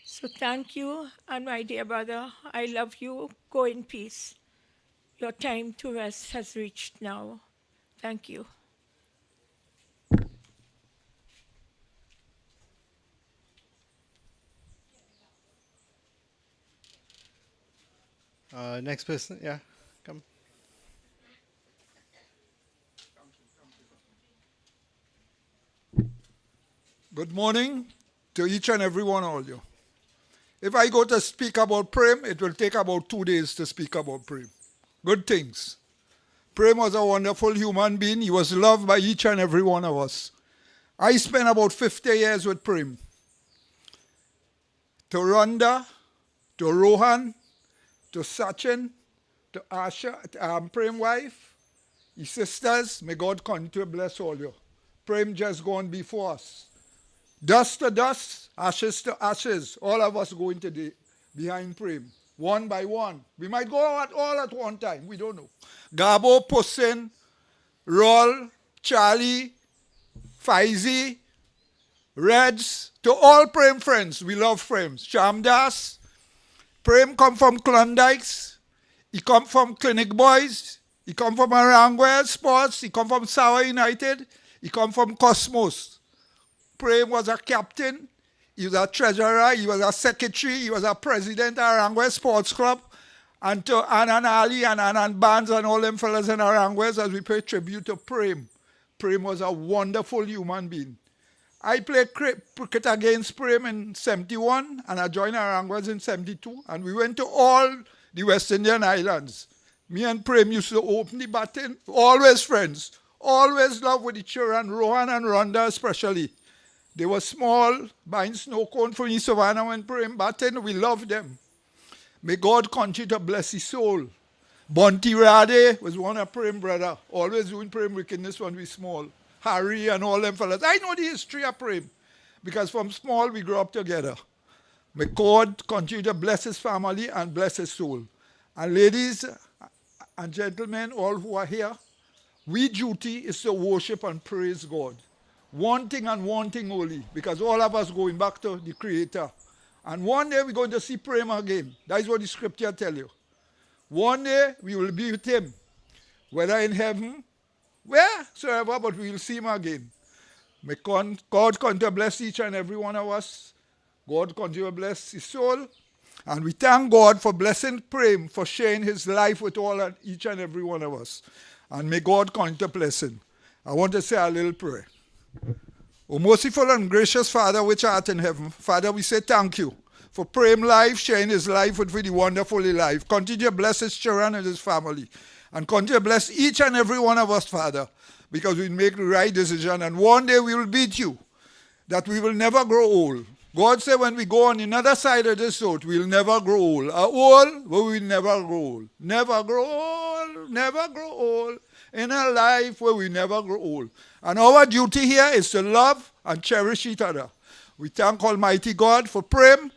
Speaker 7: So thank you, and my dear brother, I love you. Go in peace. Your time to rest has reached now. Thank you.
Speaker 6: Next person, yeah, come.
Speaker 8: Good morning to each and every one of you. If I go to speak about Prem, it will take about 2 days to speak about Prem. Good things. Prem was a wonderful human being. He was loved by each and every one of us. I spent about 50 years with Prem. To Rhonda, to Rohan, to Sachin, to Asha, Prem's wife, his sisters, may God continue to bless all you. Prem just gone before us. Dust to dust, ashes to ashes, all of us going today behind Prem, one by one. We might go out all at one time, we don't know. Gabo, Pussin, Roll, Charlie, Faizi, Reds, to all Prem friends, we love Prem. Shamdas, Prem come from Klondikes, he come from Clinic Boys, he come from Aranguez Sports, he come from Sawa United, he come from Cosmos. Prem was a captain, he was a treasurer, he was a secretary, he was a president of Aranguez Sports Club, and to Anan Ali and Anan Barnes and all them fellas in Aranguez as we pay tribute to Prem. Prem was a wonderful human being. I played cricket against Prem in 71 and I joined Aranguez in 72 and we went to all the West Indian Islands. Me and Prem used to open the baton, always friends, always love with each other, and Rohan and Rhonda especially. They were small, buying snow cone for me, Savannah when Prem batting, we loved them. May God continue to bless his soul. Bonti Rade was one of Prem brother, always doing Prem wickedness when we small. Harry and all them fellas. I know the history of Prem because from small we grew up together. May God continue to bless his family and bless his soul. And ladies and gentlemen, all who are here, we duty is to worship and praise God. wanting and wanting only, because all of us going back to the Creator. And one day we're going to see Prem again. That is what the scripture tell you. One day we will be with him, whether in heaven, wheresoever, but we will see him again. May God continue to bless each and every one of us. God continue to bless his soul. And we thank God for blessing Prem, for sharing his life with each and every one of us. And may God continue to bless him. I want to say a little prayer. O merciful and gracious Father which art in heaven, Father, we say thank you for Prem life, sharing his life with the wonderful life. Continue to bless his children and his family. And continue to bless each and every one of us, Father, because we make the right decision. And one day we will beat you, that we will never grow old. God said when we go on another side of this earth, we'll never grow old. Old, but we never grow old. Never grow old, never grow old. In a life where we never grow old. And our duty here is to love and cherish each other. We thank Almighty God for Prem,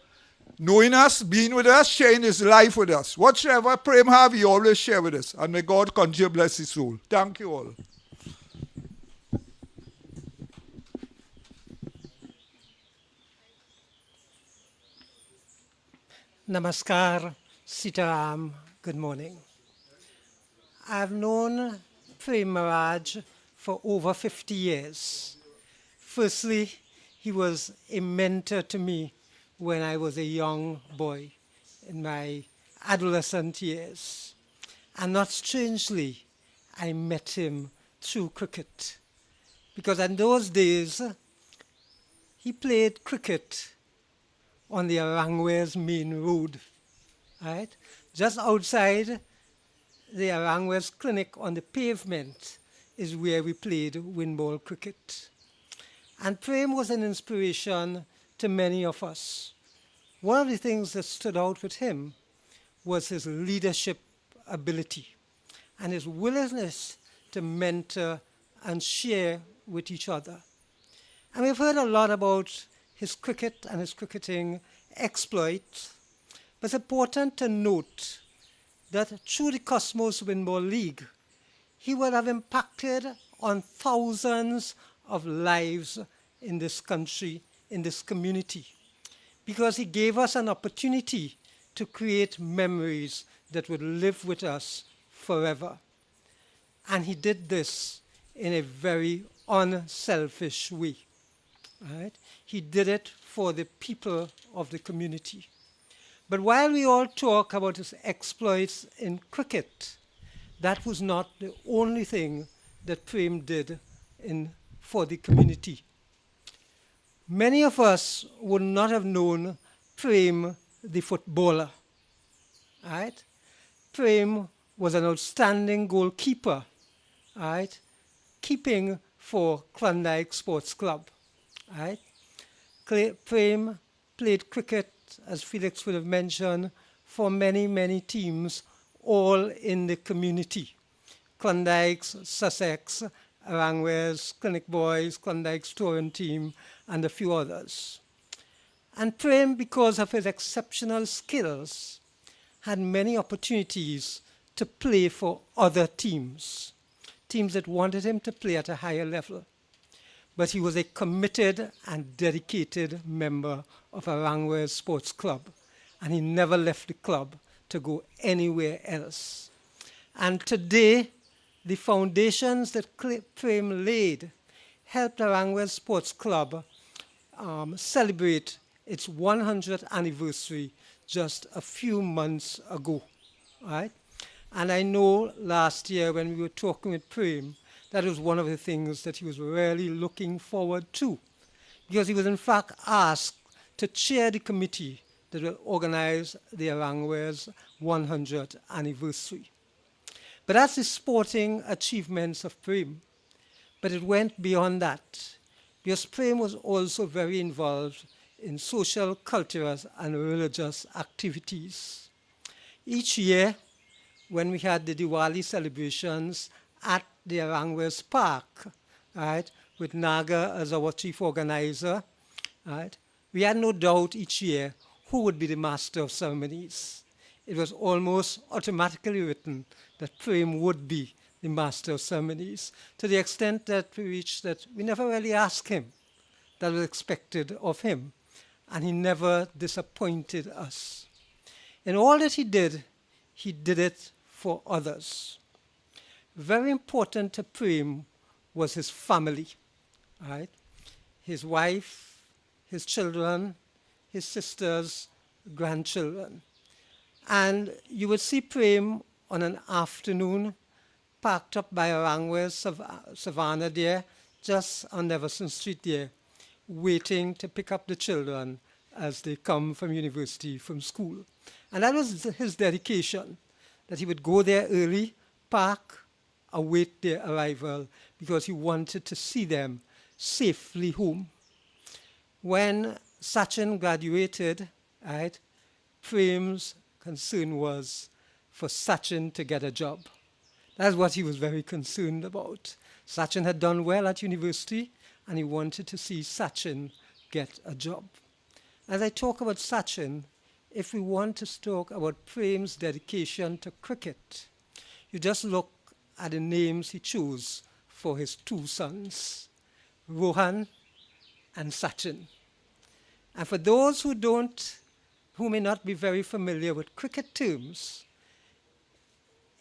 Speaker 8: knowing us, being with us, sharing his life with us. Whatsoever Prem have, he always share with us. And may God continue to bless his soul. Thank you all.
Speaker 9: Namaskar, Sitaram, good morning. I've known Prem Maharaj for over 50 years. Firstly, he was a mentor to me when I was a young boy in my adolescent years. And not strangely, I met him through cricket. Because in those days, he played cricket on the Arangwes main road, right? Just outside the Arangwes clinic on the pavement is where we played windball cricket. And Prem was an inspiration to many of us. One of the things that stood out with him was his leadership ability and his willingness to mentor and share with each other. And we've heard a lot about his cricket and his cricketing exploits, but it's important to note that through the Cosmos Windball League, he would have impacted on thousands of lives in this country, in this community, because he gave us an opportunity to create memories that would live with us forever. And he did this in a very unselfish way. Right? He did it for the people of the community. But while we all talk about his exploits in cricket, that was not the only thing that Prem did for the community. Many of us would not have known Prem the footballer. Right? Prem was an outstanding goalkeeper, right? Keeping for Klondike Sports Club. Right? Prem played cricket, as Felix would have mentioned, for many, many teams, all in the community. Klondike's, Sussex, Arangwes, Clinic Boys, Klondike's touring team, and a few others. And Prem, because of his exceptional skills, had many opportunities to play for other teams that wanted him to play at a higher level. But he was a committed and dedicated member of Arangwes Sports Club, and he never left the club to go anywhere else. And today, the foundations that Prem laid helped Arangwes Sports Club celebrate its 100th anniversary just a few months ago, right? And I know last year when we were talking with Prem, that was one of the things that he was really looking forward to, because he was in fact asked to chair the committee that will organize the Arangwes 100th anniversary. But that's the sporting achievements of Prem. But it went beyond that, because Prem was also very involved in social, cultural, and religious activities. Each year, when we had the Diwali celebrations at the Arangwes Park, right, with Naga as our chief organizer, right, we had no doubt each year who would be the master of ceremonies. It was almost automatically written that Prem would be the master of ceremonies, to the extent that we reached that we never really asked him that was expected of him, and he never disappointed us. In all that he did it for others. Very important to Prem was his family, right? His wife, his children, his sisters, grandchildren. And you would see Prem on an afternoon parked up by Arangwa's Savannah there, just on Neverson Street there, waiting to pick up the children as they come from university, from school. And that was his dedication, that he would go there early, park, await their arrival, because he wanted to see them safely home. When Sachin graduated, right, Prem's concern was for Sachin to get a job. That's what he was very concerned about. Sachin had done well at university, and he wanted to see Sachin get a job. As I talk about Sachin, if we want to talk about Prem's dedication to cricket, you just look at the names he chose for his two sons, Rohan and Sachin. And for those who may not be very familiar with cricket terms,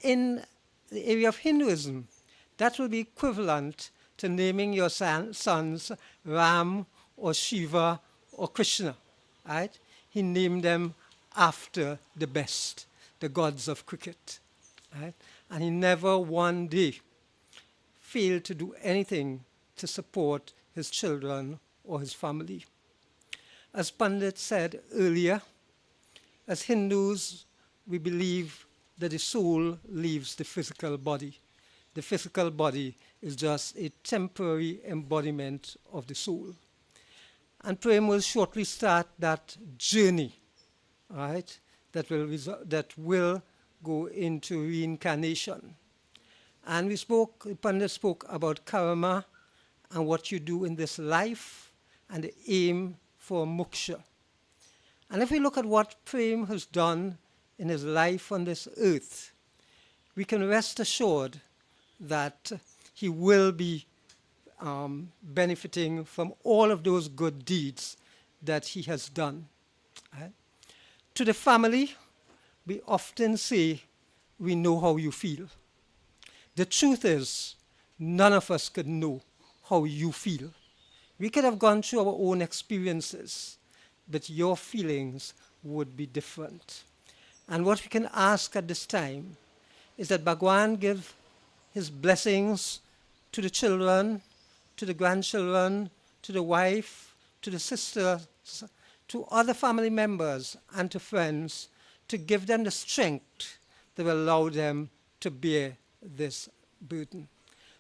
Speaker 9: in the area of Hinduism, that will be equivalent to naming your sons Ram or Shiva or Krishna, right? He named them after the best, the gods of cricket, right? And he never one day failed to do anything to support his children or his family. As Pandit said earlier, as Hindus, we believe that the soul leaves the physical body. The physical body is just a temporary embodiment of the soul. And Prem will shortly start that journey, right, that will go into reincarnation. And Pandit spoke about karma and what you do in this life and the aim for moksha. And if we look at what Prem has done in his life on this earth, we can rest assured that he will be benefiting from all of those good deeds that he has done. Right? To the family, we often say, we know how you feel. The truth is, none of us could know how you feel. We could have gone through our own experiences, but your feelings would be different. And what we can ask at this time is that Bhagwan give his blessings to the children, to the grandchildren, to the wife, to the sisters, to other family members, and to friends, to give them the strength that will allow them to bear this burden.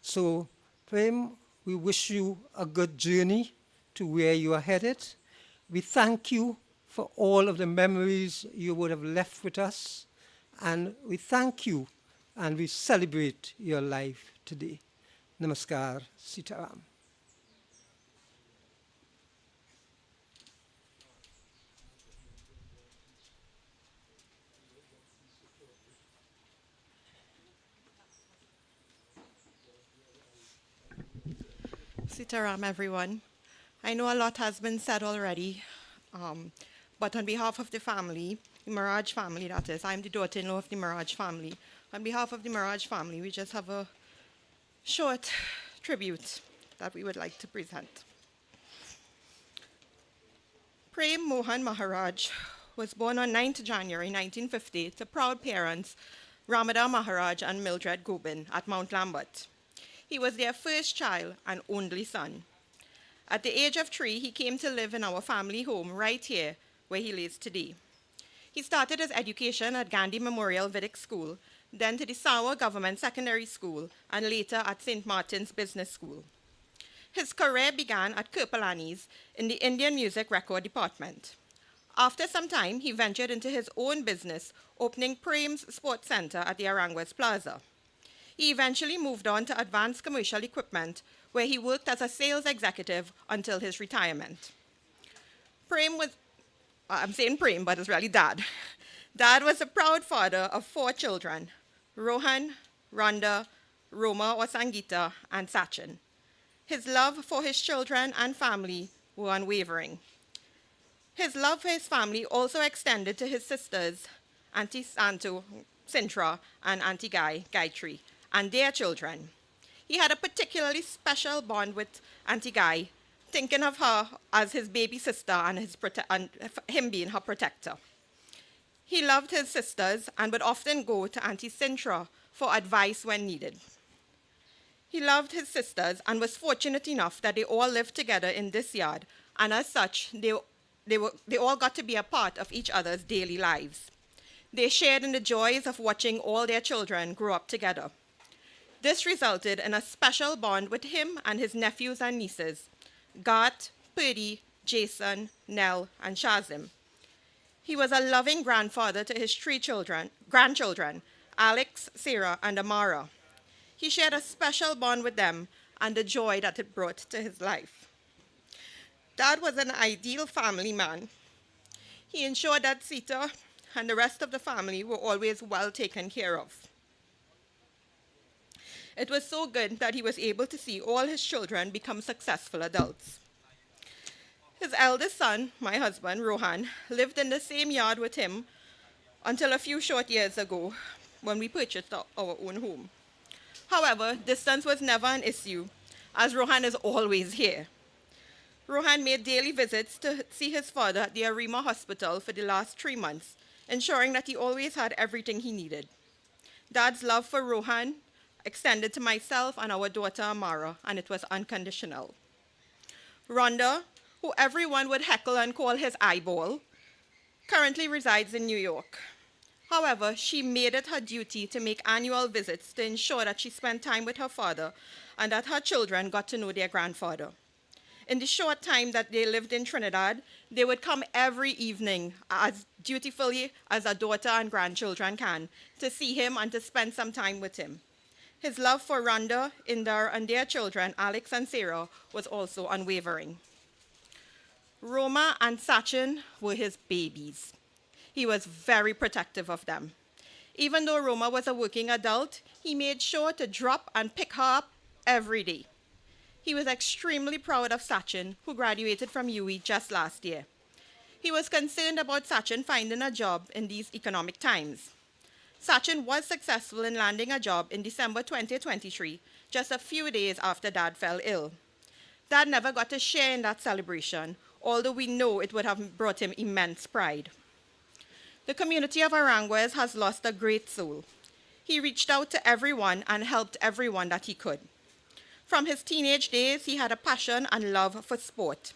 Speaker 9: So, Prem, we wish you a good journey to where you are headed. We thank you for all of the memories you would have left with us, and we thank you and we celebrate your life today. Namaskar, Sitaram.
Speaker 10: Sitaram, everyone. I know a lot has been said already, but on behalf of the family, the Maharaj family, that is, I'm the daughter-in-law of the Maharaj family. On behalf of the Maharaj family, we just have a short tribute that we would like to present. Prem Mohan Maharaj was born on 9th January 1950 to proud parents Ramada Maharaj and Mildred Gobin at Mount Lambert. He was their first child and only son. At the age of 3, he came to live in our family home right here where he lives today. He started his education at Gandhi Memorial Vedic School, then to the Sawa Government Secondary School, and later at St. Martin's Business School. His career began at Kirpalani's in the Indian Music Record Department. After some time, he ventured into his own business, opening Prem's Sports Center at the Arangwas Plaza. He eventually moved on to Advanced Commercial Equipment, where he worked as a sales executive until his retirement. Prem was, I'm saying Prem, but it's really Dad. Dad was a proud father of 4 children, Rohan, Rhonda, Roma or Sangita, and Sachin. His love for his children and family were unwavering. His love for his family also extended to his sisters, Auntie Santo, Sintra, and Auntie Gayatri, and their children. He had a particularly special bond with Auntie Guy, thinking of her as his baby sister and him being her protector. He loved his sisters and would often go to Auntie Sintra for advice when needed. He loved his sisters and was fortunate enough that they all lived together in this yard, and as such, they all got to be a part of each other's daily lives. They shared in the joys of watching all their children grow up together. This resulted in a special bond with him and his nephews and nieces, Gart, Purdy, Jason, Nell, and Shazim. He was a loving grandfather to his three grandchildren, Alex, Sarah, and Amara. He shared a special bond with them and the joy that it brought to his life. Dad was an ideal family man. He ensured that Sita and the rest of the family were always well taken care of. It was so good that he was able to see all his children become successful adults. His eldest son, my husband, Rohan, lived in the same yard with him until a few short years ago when we purchased our own home. However, distance was never an issue, as Rohan is always here. Rohan made daily visits to see his father at the Arima Hospital for the last 3 months, ensuring that he always had everything he needed. Dad's love for Rohan extended to myself and our daughter Amara, and it was unconditional. Rhonda, who everyone would heckle and call his eyeball, currently resides in New York. However, she made it her duty to make annual visits to ensure that she spent time with her father and that her children got to know their grandfather. In the short time that they lived in Trinidad, they would come every evening as dutifully as a daughter and grandchildren can to see him and to spend some time with him. His love for Rhonda, Indar, and their children, Alex and Sarah, was also unwavering. Roma and Sachin were his babies. He was very protective of them. Even though Roma was a working adult, he made sure to drop and pick her up every day. He was extremely proud of Sachin, who graduated from UE just last year. He was concerned about Sachin finding a job in these economic times. Sachin was successful in landing a job in December 2023, just a few days after Dad fell ill. Dad never got to share in that celebration, although we know it would have brought him immense pride. The community of Aranguez has lost a great soul. He reached out to everyone and helped everyone that he could. From his teenage days, he had a passion and love for sport.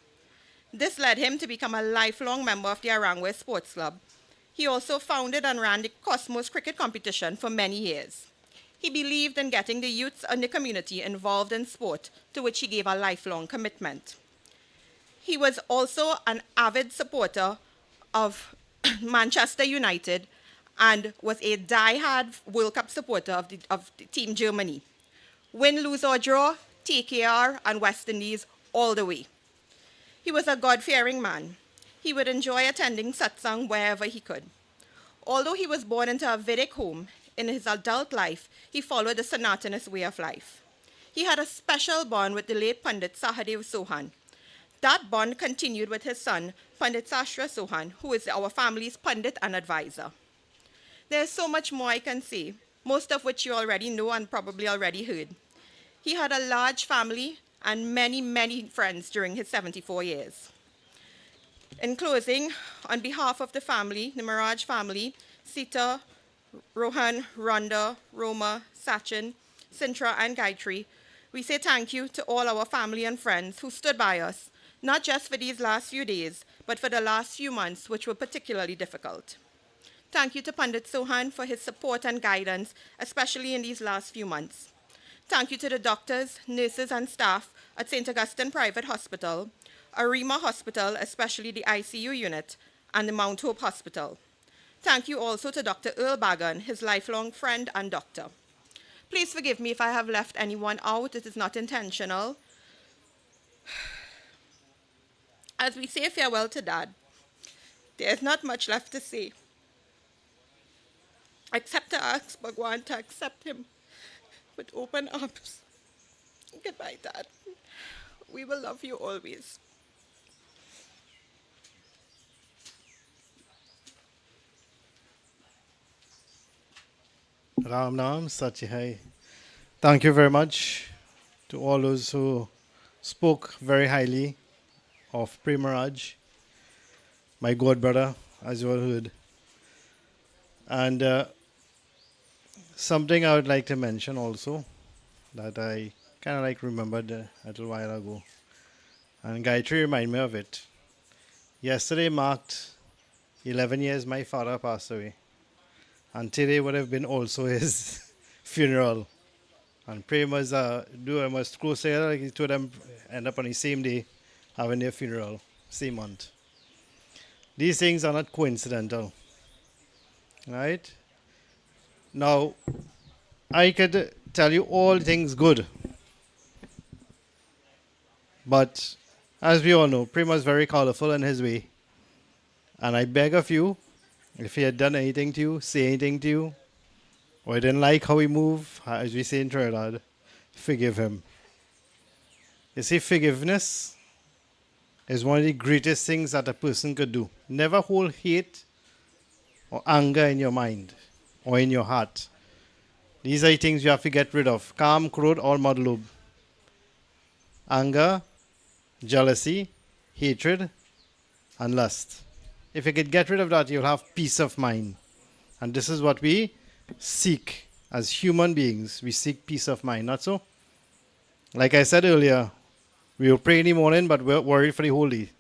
Speaker 10: This led him to become a lifelong member of the Aranguez Sports Club. He also founded and ran the Cosmos cricket competition for many years. He believed in getting the youths in the community involved in sport, to which he gave a lifelong commitment. He was also an avid supporter of Manchester United and was a die-hard World Cup supporter of the Team Germany. Win, lose or draw, TKR and West Indies all the way. He was a God-fearing man. He would enjoy attending satsang wherever he could. Although he was born into a Vedic home, in his adult life, he followed the Sanatanist way of life. He had a special bond with the late Pandit Sahadev Sohan. That bond continued with his son, Pandit Sashra Sohan, who is our family's Pandit and advisor. There's so much more I can say, most of which you already know and probably already heard. He had a large family and many, many friends during his 74 years. In closing, on behalf of the family, the Maharaj family, Sita, Rohan, Rhonda, Roma, Sachin, Sintra, and Gayatri, we say thank you to all our family and friends who stood by us, not just for these last few days, but for the last few months, which were particularly difficult. Thank you to Pandit Sohan for his support and guidance, especially in these last few months. Thank you to the doctors, nurses, and staff at St. Augustine Private Hospital, Arima Hospital, especially the ICU unit, and the Mount Hope Hospital. Thank you also to Dr. Earl Bhajan, his lifelong friend and doctor. Please forgive me if I have left anyone out. It is not intentional. As we say farewell to Dad, there is not much left to say, except to ask Bhagwan to accept him with open arms. Goodbye, Dad. We will love you always.
Speaker 6: Ram Nam Satya Hai. Thank you very much to all those who spoke very highly of Prem Maharaj, my god brother, as you all heard. And something I would like to mention also that I kind of like remembered a little while ago. And Gayatri reminded me of it. Yesterday marked 11 years my father passed away. And today would have been also his funeral. And Prem was close together, like two of them end up on the same day having their funeral, same month. These things are not coincidental. Right? Now, I could tell you all things good. But as we all know, Prem was very colorful in his way. And I beg of you, if he had done anything to you, say anything to you, or you didn't like how he moved, as we say in Trinidad, forgive him. You see, forgiveness is one of the greatest things that a person could do. Never hold hate or anger in your mind or in your heart. These are the things you have to get rid of. Kam, krodh, or madlub. Anger, jealousy, hatred, and lust. If you could get rid of that, you'll have peace of mind. And this is what we seek as human beings. We seek peace of mind, not so? Like I said earlier, we will pray in the morning, but we're worried for the whole day.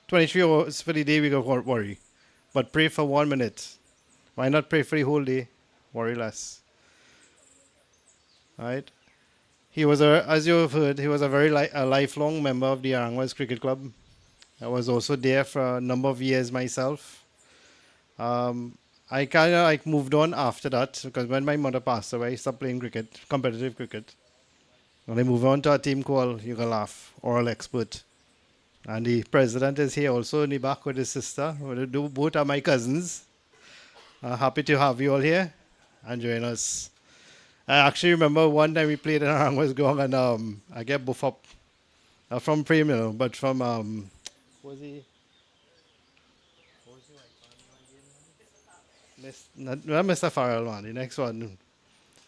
Speaker 6: 23 hours for the day, we go worry. But pray for 1 minute. Why not pray for the whole day? Worry less. Right? He was, as you have heard, he was a lifelong member of the Arangwas Cricket Club. I was also there for a number of years myself. I kind of like moved on after that because when my mother passed away, I stopped playing cricket, competitive cricket. And I moved on to a team called, you can laugh, Oral Expert. And the president is here also in the back with his sister. Both are my cousins. Happy to have you all here and join us. I actually remember one time we played in Arangwas Gong and I get buff up. From Prem, but from what was he? Not Mr. Farrell, man. The next one.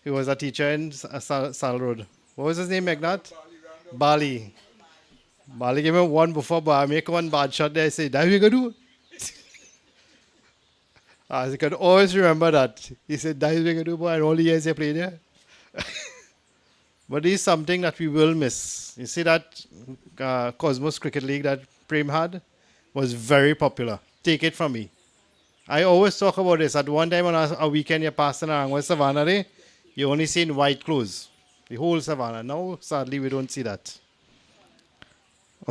Speaker 6: He was a teacher in Sal Road. What was his name, Megnat? Bali. Bali gave me one before, but I make one bad shot there. I say, that we gonna do? I could always remember that. He said, that we gonna do, boy, and all the years he played there. But this is something that we will miss. You see that Cosmos Cricket League that Prem had was very popular. Take it from me. I always talk about this. At one time on a weekend, you passed in Arangwa Savannah Day, you only seen white clothes. The whole Savannah. Now, sadly, we don't see that.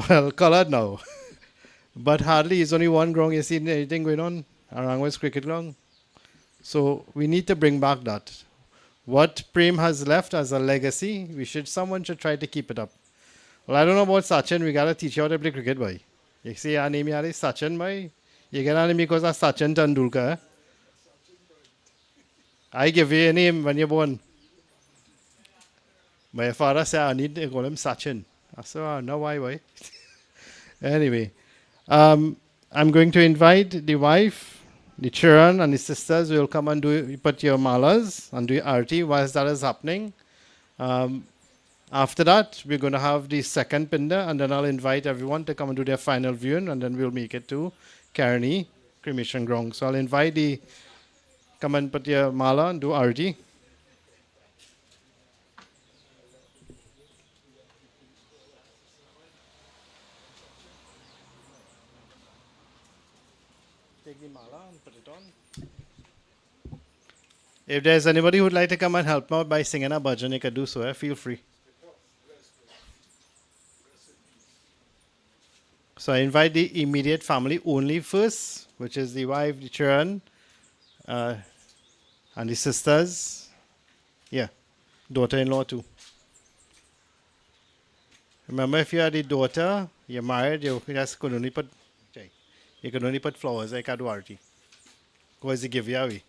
Speaker 6: Well, colored now. But hardly, it's only one ground you see anything going on. Arangwa's cricket ground. So we need to bring back that. What Prem has left as a legacy, someone should try to keep it up. Well, I don't know about Sachin. We got to teach you how to play cricket, boy. You see, our name is Sachin, boy. You get a name because of Sachin Tendulkar. I give you a name when you're born. My father said, I need to call him Sachin. I said, oh, no, why? Anyway, I'm going to invite the wife, the children, and the sisters will come and put your malas and do arti whilst that is happening. After that, we're going to have the second pinda, and then I'll invite everyone to come and do their final viewing, and then we'll make it to Karani Cremation Ground. So I'll invite come and put your mala and do arti. Take the mala and put it on. If there's anybody who'd like to come and help out by singing a bhajan, you can do so. Feel free. So I invite the immediate family only first, which is the wife, the children, and the sisters. Yeah, daughter-in-law too. Remember, if you are the daughter, you're married, you could only put flowers like Adwarti. Because they give you away.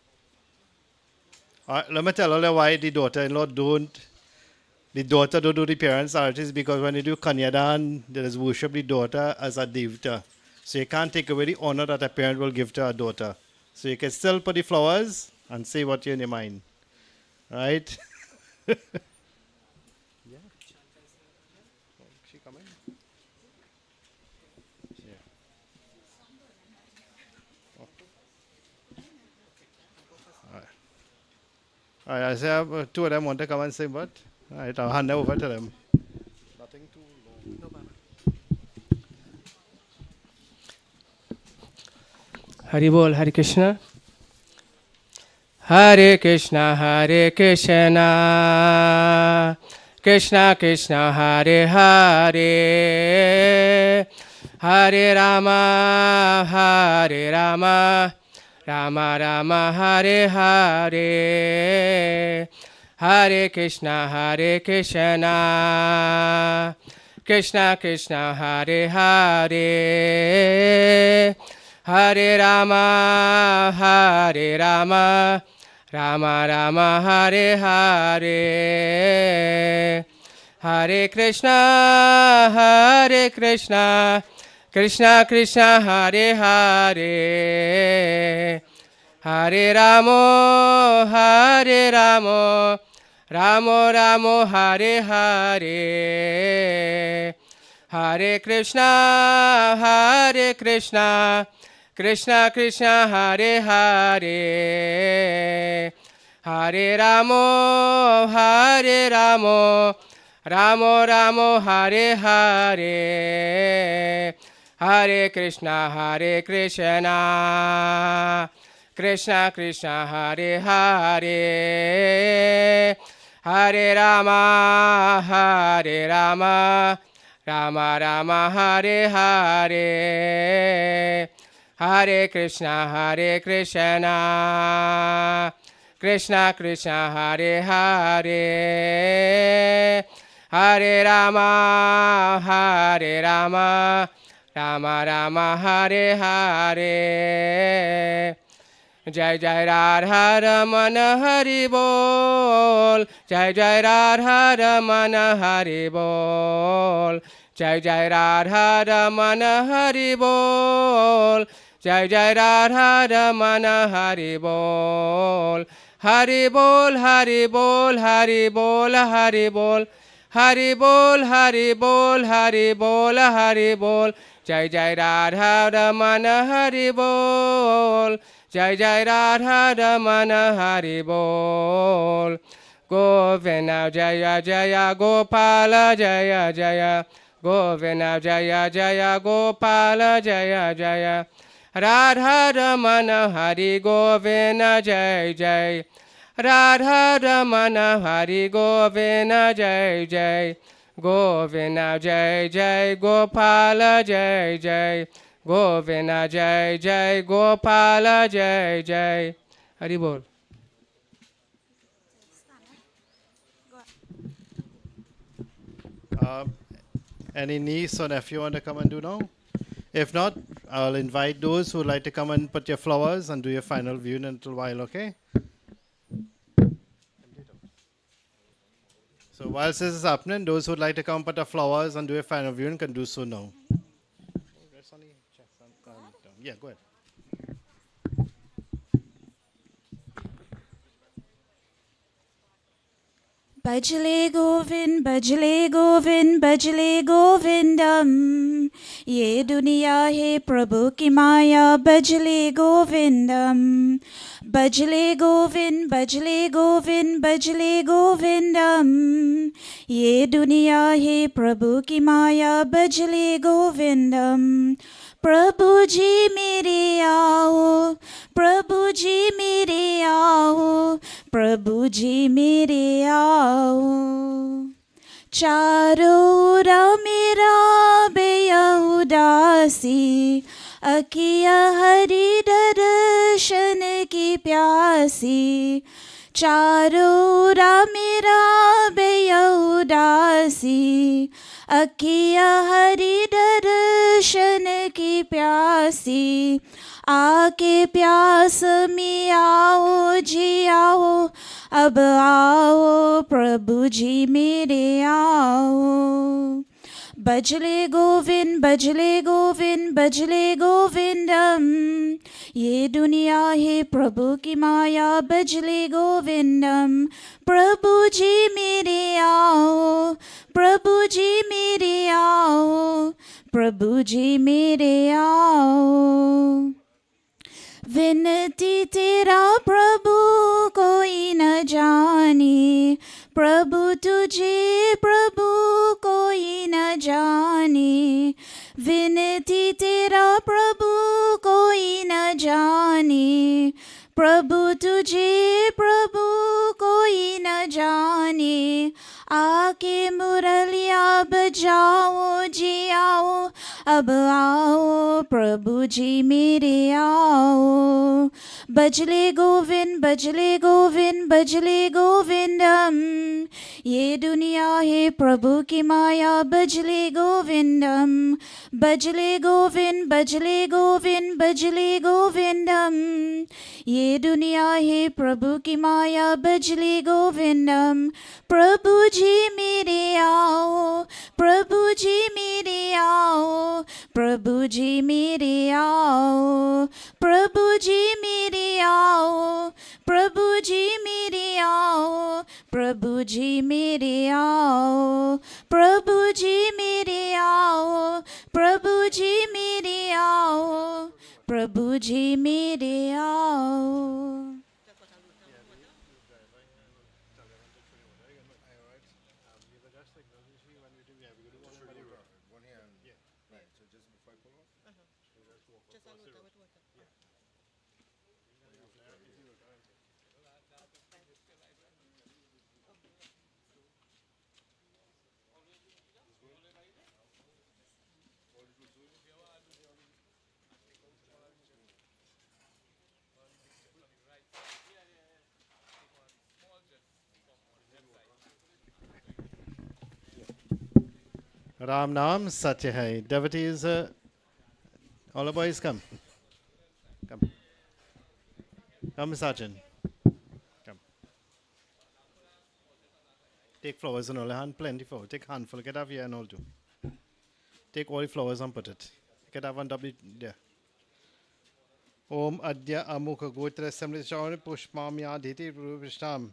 Speaker 6: Let me tell you why the daughter-in-law don't The daughter don't do the parents' artists because when you do Kanyadan, there is worship the daughter as a devta. So you can't take away the honor that a parent will give to a daughter. So you can still put the flowers and say what you're in your mind. Right? She coming? Yeah. All right, I say two of them want to come and say what? All right, I'll hand over to them. Nothing too long.
Speaker 11: Hari Bol, Hare Krishna. Hare Krishna, Hare Krishna. Krishna Krishna, Hare Hare. Hare Rama, Hare Rama. Rama Rama, Hare Hare. Hare Krishna, Hare Krishna. Krishna Krishna, Hare Hare. Hare Rama, Hare Rama. Rama Rama, Hare Hare. Hare Krishna, Hare Krishna. Krishna Krishna, Hare Hare. Hare Ramo, Hare Ramo. Ramo Ramo, Hare Hare. Hare Krishna, Hare Krishna. Krishna Krishna, Hare Hare. Hare Ramo, Hare Ramo. Ramo Ramo, Hare Hare. Hare Krishna, Hare Krishna. Krishna Krishna, Hare Hare. Hare Rama, Hare Rama. Rama Rama, Hare Hare. Hare Krishna, Hare Krishna. Krishna Krishna, Hare Hare. Hare Rama, Hare Rama. Rama Rama, Hare Hare. Jai Jai Radha Ramana Hari Bol. Jai Jai Radha Ramana Hari Bol. Jai Jai Radha Ramana Hari Bol. Jai Jai Radha Ramana Hari Bol. Hari Bol, Hari Bol, Hari Bol, Hari Bol. Hari Bol, Hari Bol, Hari Bol, Hari Bol. Jai Jai Radha Ramana Hari Bol. Jai Jai Radha Ramana Hari Bol. Govinda Jaya Jaya Gopala Jaya Jaya. Govinda Jaya Jaya Gopala Jaya Jaya. Radha Ramana Hari Govinda Jai Jai. Radha Ramana Hari Govinda Jai Jai. Govinda Jai Jai Gopala Jai Jai. Govinda Jai Jai Gopala Jai Jai. Hari Bol.
Speaker 6: Any niece or nephew want to come and do now? If not, I'll invite those who would like to come and put your flowers and do your final view in a little while, okay? So whilst this is happening, those who would like to come put the flowers and do a final viewing can do so now. Yeah, go ahead.
Speaker 12: Bajale Govind, Bajale Govind, Bajale Govindam. Ye duniya hai Prabhu ki maya, Bajale Govindam. Bajale Govind, Bajale Govind, Bajale Govindam. Ye duniya hai Prabhu ki maya, Bajale Govindam. प्रभु जी मेरे आओ, प्रभु जी मेरे आओ, प्रभु जी मेरे आओ. चारों ओर मेरा बेउदासी, अखिया हरि दर्शन की प्यासी. चारों ओर मेरा बेउदासी, अखिया हरि दर्शन की प्यासी. आके प्यास में आओ जी आओ, अब आओ प्रभु जी मेरे आओ। बजले गोविंद बजले गोविंद बजले गोविंदम, ये दुनिया है प्रभु की माया बजले गोविंदम। प्रभु जी मेरे आओ, प्रभु जी मेरे आओ, प्रभु जी मेरे आओ। विनती तेरा प्रभु कोई न जाने, प्रभु तुझे प्रभु कोई न जाने। विनती तेरा प्रभु कोई न जाने, प्रभु तुझे प्रभु कोई न जाने। आके मुरलिया बजाओ जी आओ, अब आओ प्रभु जी मेरे आओ। बजले गोविंद बजले गोविंद बजले गोविंदम, ये दुनिया है प्रभु की माया बजले गोविंदम। बजले गोविंद बजले गोविंद बजले गोविंदम, ये दुनिया है प्रभु की माया बजले गोविंदम। प्रभु जी मेरे आओ, प्रभु जी मेरे आओ, प्रभु जी मेरे आओ, प्रभु जी मेरे आओ, प्रभु जी मेरे आओ, प्रभु जी मेरे आओ, प्रभु जी मेरे आओ, प्रभु जी मेरे आओ, प्रभु जी मेरे आओ।
Speaker 6: Ram Naam Satya Hai. Devotees, all the boys come. Come. Come, Sachin. Come. Take flowers and all. Hand plenty flowers. Take handful. Get up here and all too. Take all the flowers and put it. Get up on top there. Om Adya Amukha Gotra Samrit Shawani Pushpam Yadhiti Rupishtam.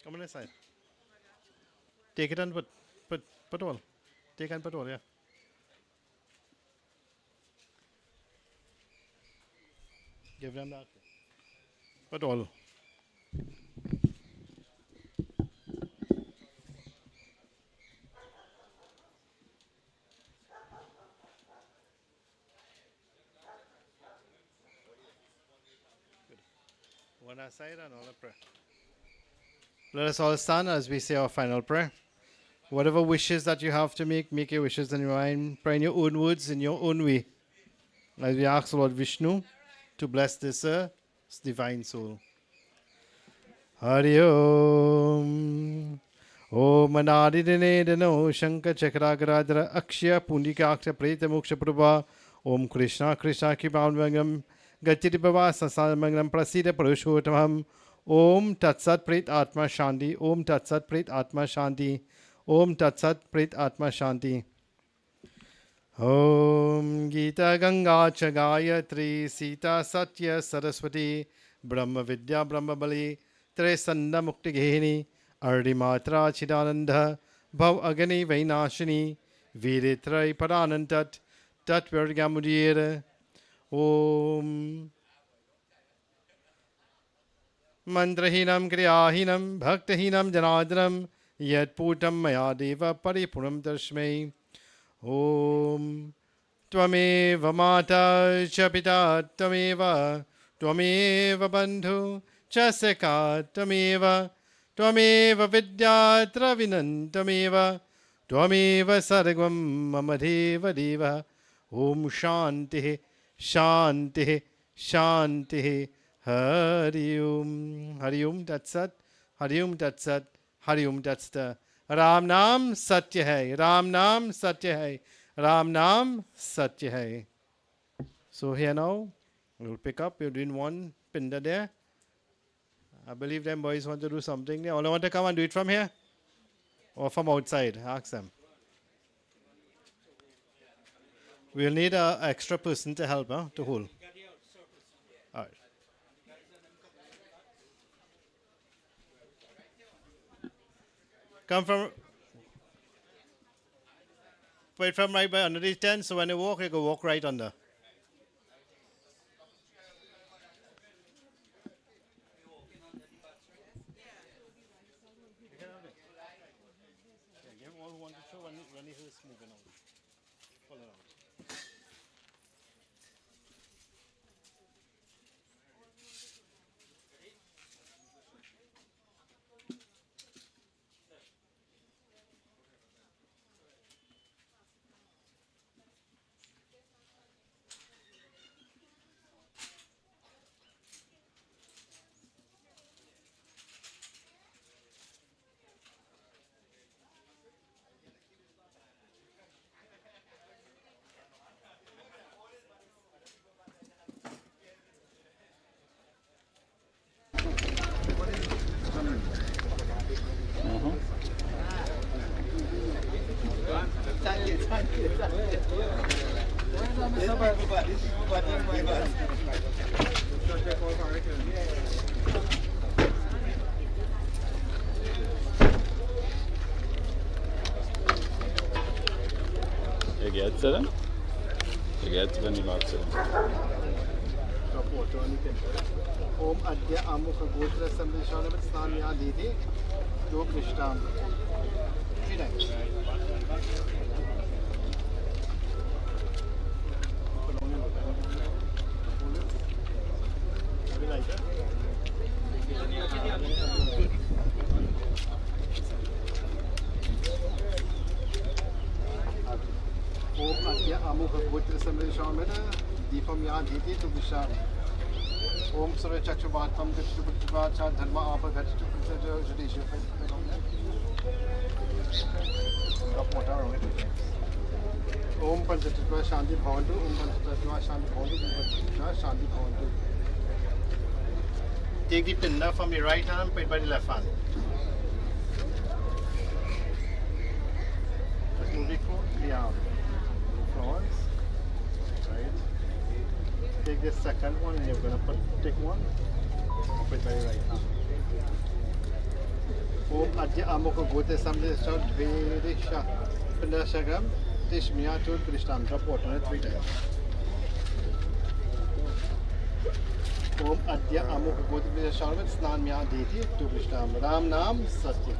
Speaker 6: Come on this side. Take it and put all. Take and put all, yeah. Give them that. Put all. Good. One aside and all the prayer. Let us all stand as we say our final prayer. Whatever wishes that you have to make your wishes in your mind. Pray in your own words, in your own way. As we ask Lord Vishnu to bless this divine soul. Hari Om. Om Anadidine Dano Shankar Chakragadra Akshya Pundikaksha Preta Moksha Prabha. Om Krishna Krishna Kibam Gachiti Baba Sasamangam Prasida Parushotamam. Om Tatsat Pret Atma Shanti. Om Tatsat Pret Atma Shanti. Om Tatsat Pret Atma Shanti. Om Gita Ganga Chagayatri Sita Satya Saraswati Brahma Vidya Brahma Bali Tresanda Mukti Gehini Ardimatra Chidananda Bhav Agani Vainashini Viritrai Paranantat Tat Vergamudira. Om Mantrahinam Kriyahinam Bhaktahinam Janadram Yat Putam Maya Deva Paripuram Darshmai. Om Tvameva Mata Chapita Tvameva Tvameva Bandhu Chasaka Tvameva Tvameva Vidyatra Vinantameva Tvameva Sargam Mamadeva Deva. Om Shanti Shanti Shanti. Hari Om. Hari Om Tat Sat. Hari Om Tat Sat. Hari Om Tat Sat. Ram Naam Satya Hai. Ram Naam Satya Hai. Ram Naam Satya Hai. So here now, we'll pick up. You're doing one pinda there. I believe them boys want to do something there. All want to come and do it from here? Or from outside? Ask them. We'll need an extra person to help, to hold. All right. Come from, put it from right by under these tents, so when you walk, you can walk right under. Give all who want to show when he is moving out. Pull it out.
Speaker 13: You get to them? You get to when you got to them.
Speaker 6: Om Adya Amukha Gotra Sambhishanavat Snanya Didi Do Krishtam. 3 times. Om Adya Amukha Gotra Sambhishanavat Deepam Ya Didi Do Krishtam. Om Surya Chakravartam Gachtu Putravacha Dharma Apa Gachtu Putravacha Judicial. Drop water on it. Om Panchatattva Shanti Bhavantu. Om Panchatattva Shanti Bhavantu. Om Panchatattva Shanti Bhavantu. Take the pinna from your right hand, put it by the left hand. Just move it forward, clear out. Flowers. Right. Take the second one and you're going to take one. Put it by the right hand. Om Adya Amukha Gote Samdesha Dvedisha Pindashagam Tishmiya Tud Krishtam. Drop water on it 3 times. Om Adya Amukha Gote Sharvat Snan Mya Diti Tu Krishtam. Ram Naam Satya.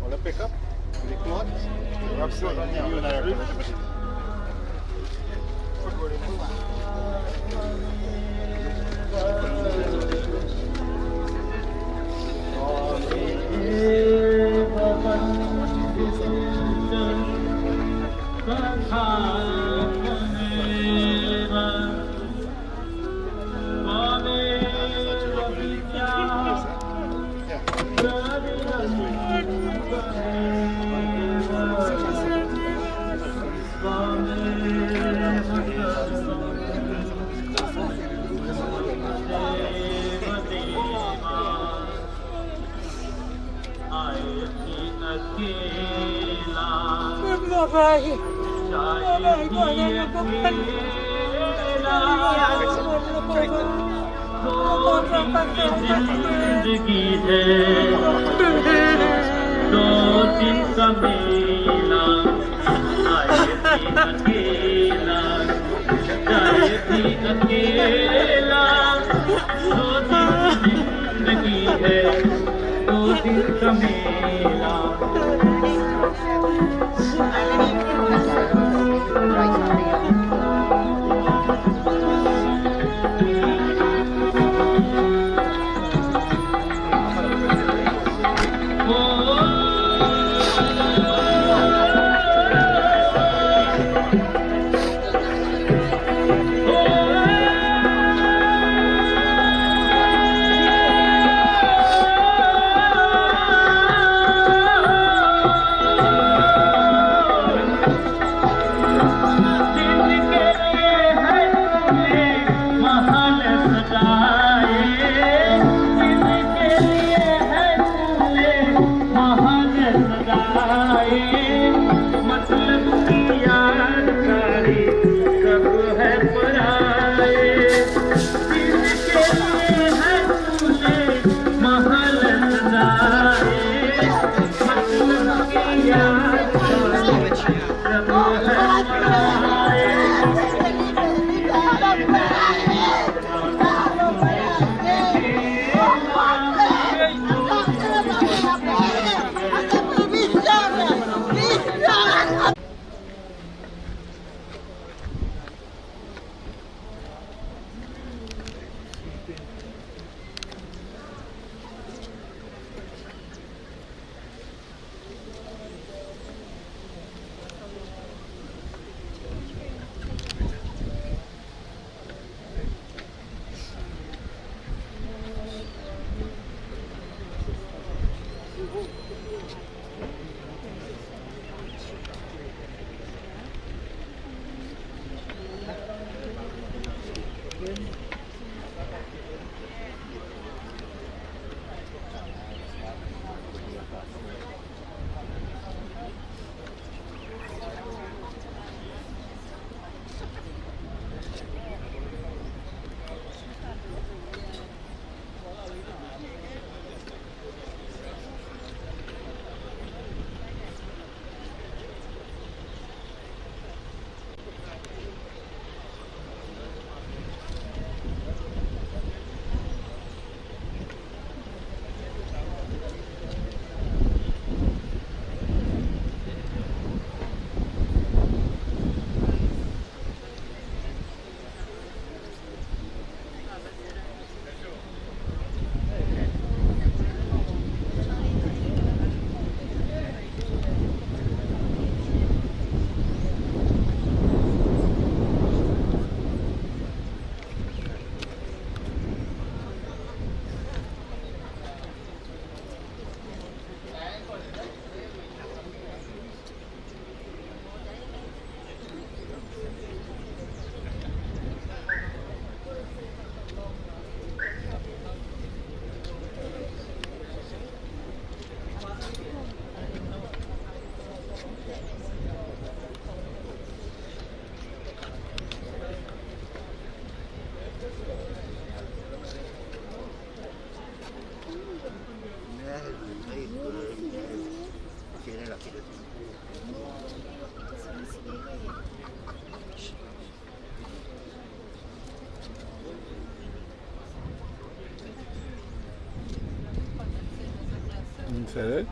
Speaker 6: All a pick up. The cloth. You and I are
Speaker 14: Oh
Speaker 5: Said it?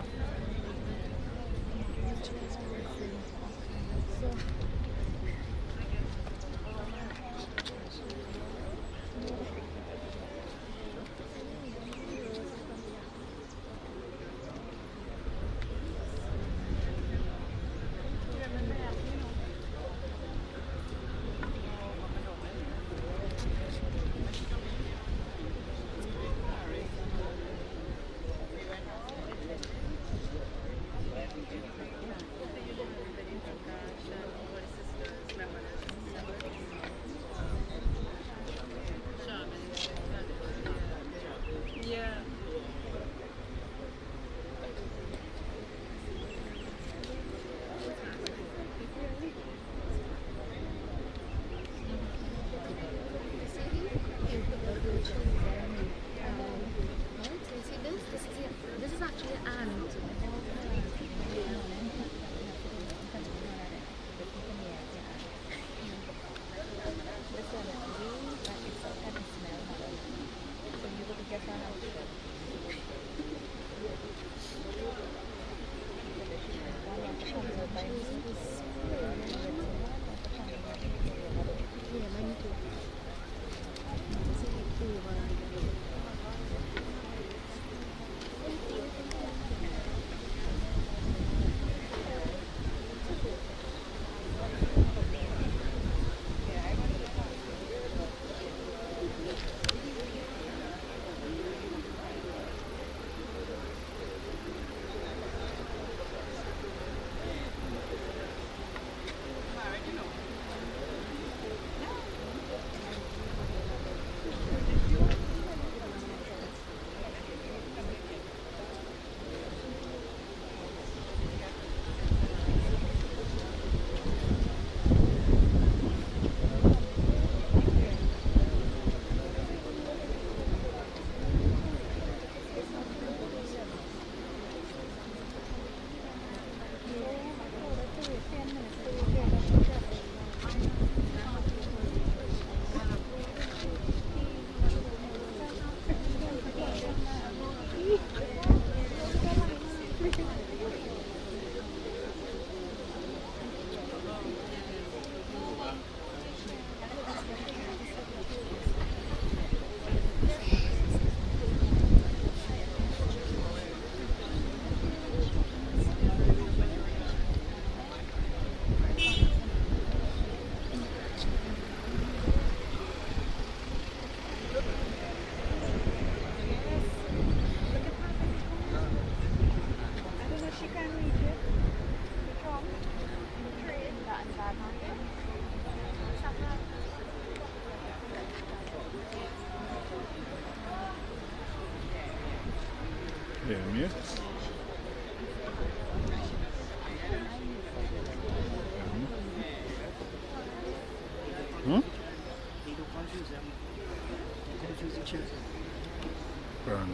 Speaker 5: Yeah.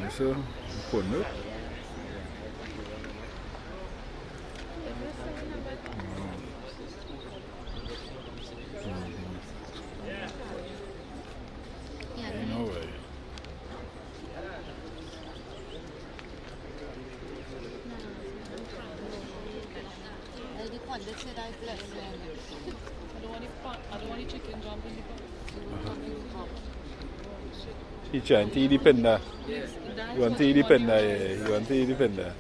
Speaker 5: Isso, ponut. No way. He trying to independent. You want to independent? You want to independent?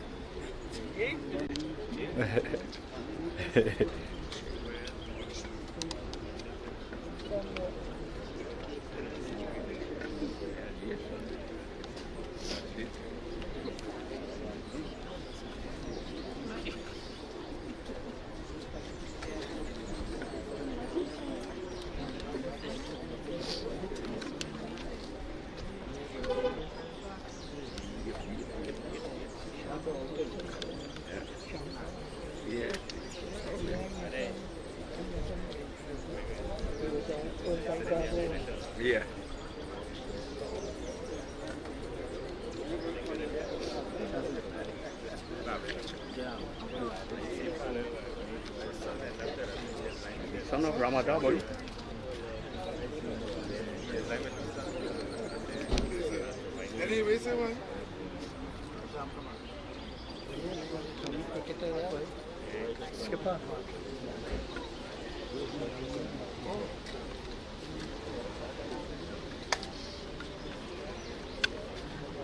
Speaker 5: Yeah. Son of Ramadan, boy.
Speaker 8: Anyway, say one.
Speaker 5: Skipper.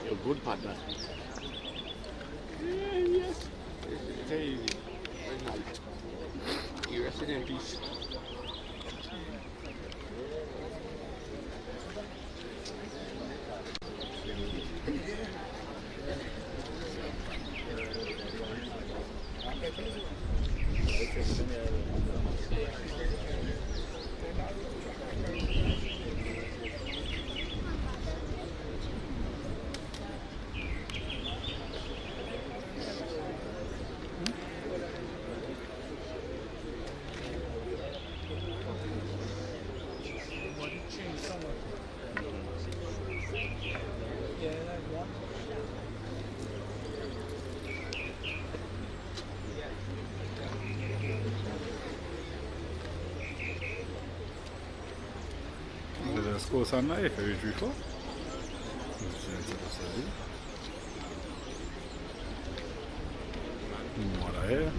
Speaker 5: You're a good partner. Yes. Very nice. You rested in peace. The discourse on life, have you read before? What I hear.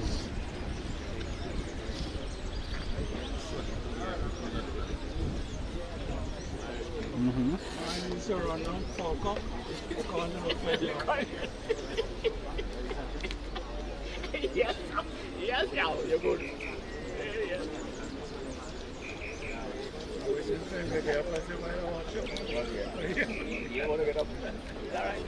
Speaker 3: Yes, yes, yeah, you're good. You want to get up? All right.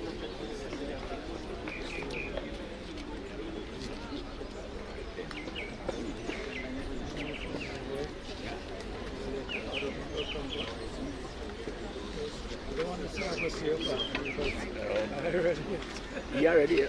Speaker 3: You are ready.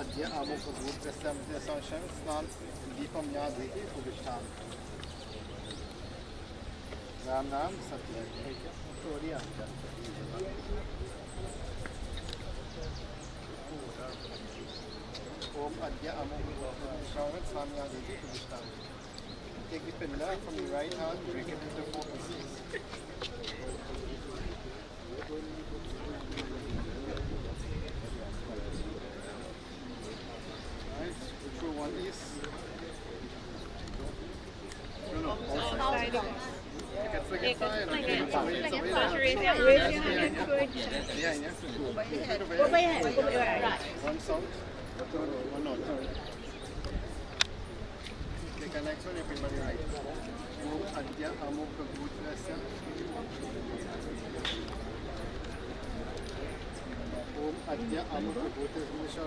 Speaker 14: अद्य आमुखभूतस्य संशयं स्नान दीपं याधेति उपविष्टान् राम नाम सत्य ओम अद्य आमुखभूतस्य स्नान याधेति उपविष्टान्. Take the pillar from the right hand, break it into 4 pieces. Which one is? No, outside. One sound. One not. Take the next one, you put my right. Om Adya Amukha Bhutrasya. Om Adya Amukha Bhutrasya.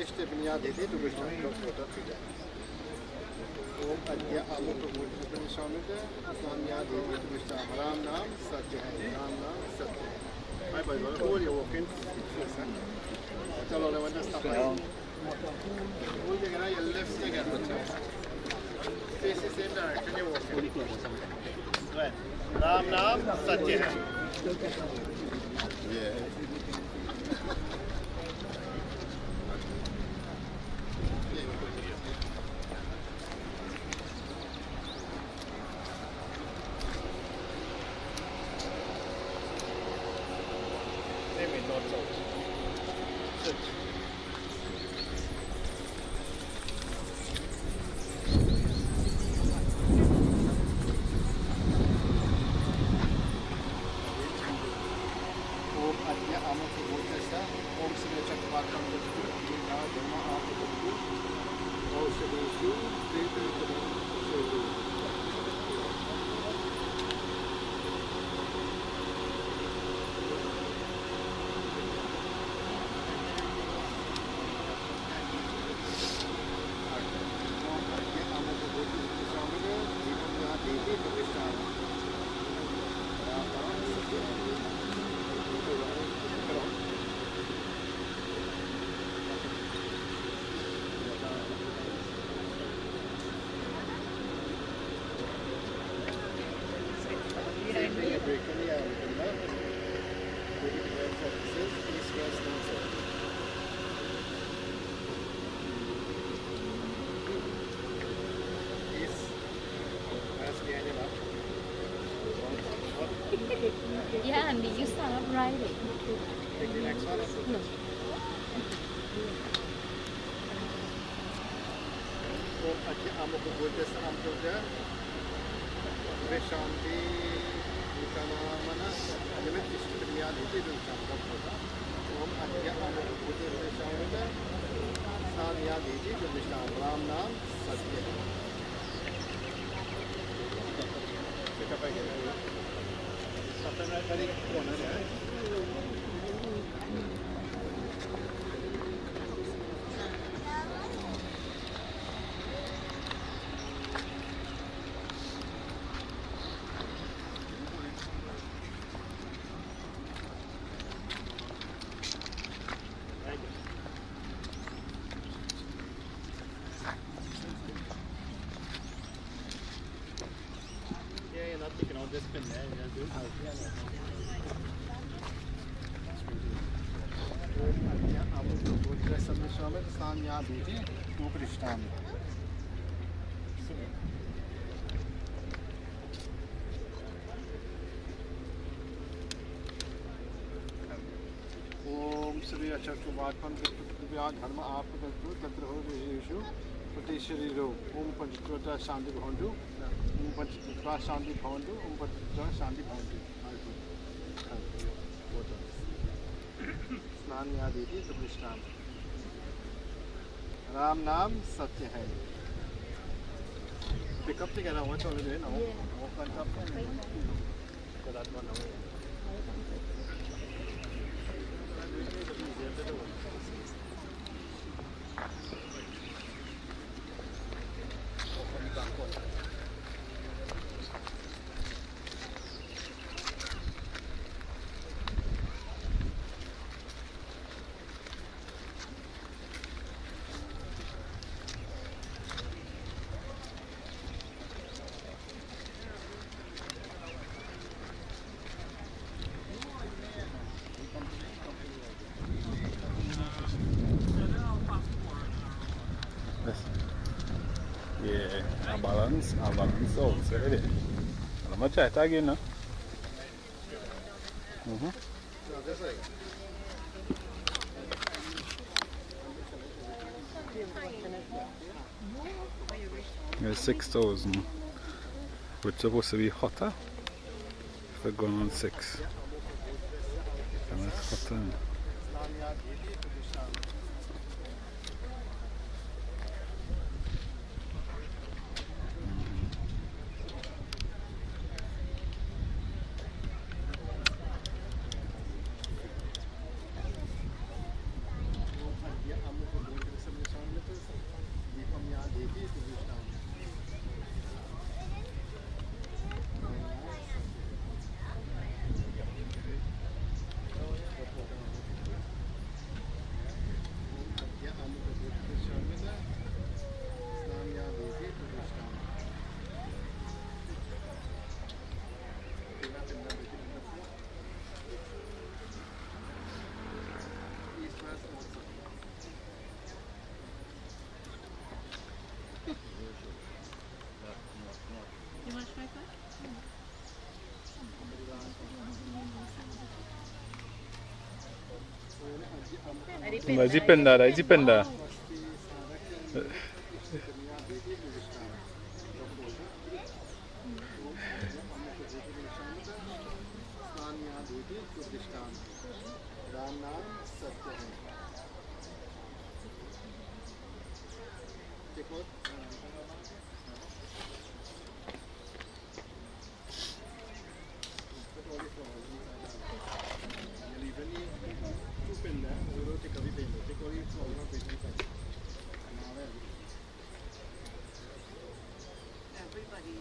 Speaker 14: İşte dünya dedi, duruştan doktorda tüyler. Om Adya Amukha Bhutrasya Nişanı'da dünya dedi, duruştan Ram Nam Satya hai, Ram Nam Satya hai. Hai bhai, all you walk in. Chalo, I want to stop. All the guy, your left side, face the same direction you walk in. Right. Ram Nam Satya hai. Yeah. Om Adya Amukha Bhutrasya. Om Sri Chakratvam. धर्म आप बंधु औषधेषु प्रेतविक्रम शैली
Speaker 15: Yeah, and you start writing.
Speaker 14: Take the next one.
Speaker 15: No.
Speaker 14: ओम अद्य अमुक भूतस अमृत वे शांति विकामना अनिमित इष्टक्रिया नीति दुष्टांत होगा ओम अद्य अमुक भूतस वे शांति सानिया नीति दुष्टांत राम नाम सत्य है ओम श्री अचक्रवाटपन धर्म आप तत्र हो येषु प्रति शरीरो ओम पंचतत्व शांति भवन्तु ओम पंचतत्व शांति भवन्तु ओम पंचतत्व शांति भवन्तु स्नान आदि प्रतिष्ठान राम नाम सत्य है pickup together what's already now walk on top so that one away
Speaker 13: Yeah, balance also, really. How much I tag in, no? Yeah, 6,000. It's supposed to be hotter. If they're going on 6. And it's hotter. Zipenda.
Speaker 14: Take out. Put all the flowers inside. You leave any two pin there. We will take away pin. Take all the flowers and put them inside. And now
Speaker 16: Everybody.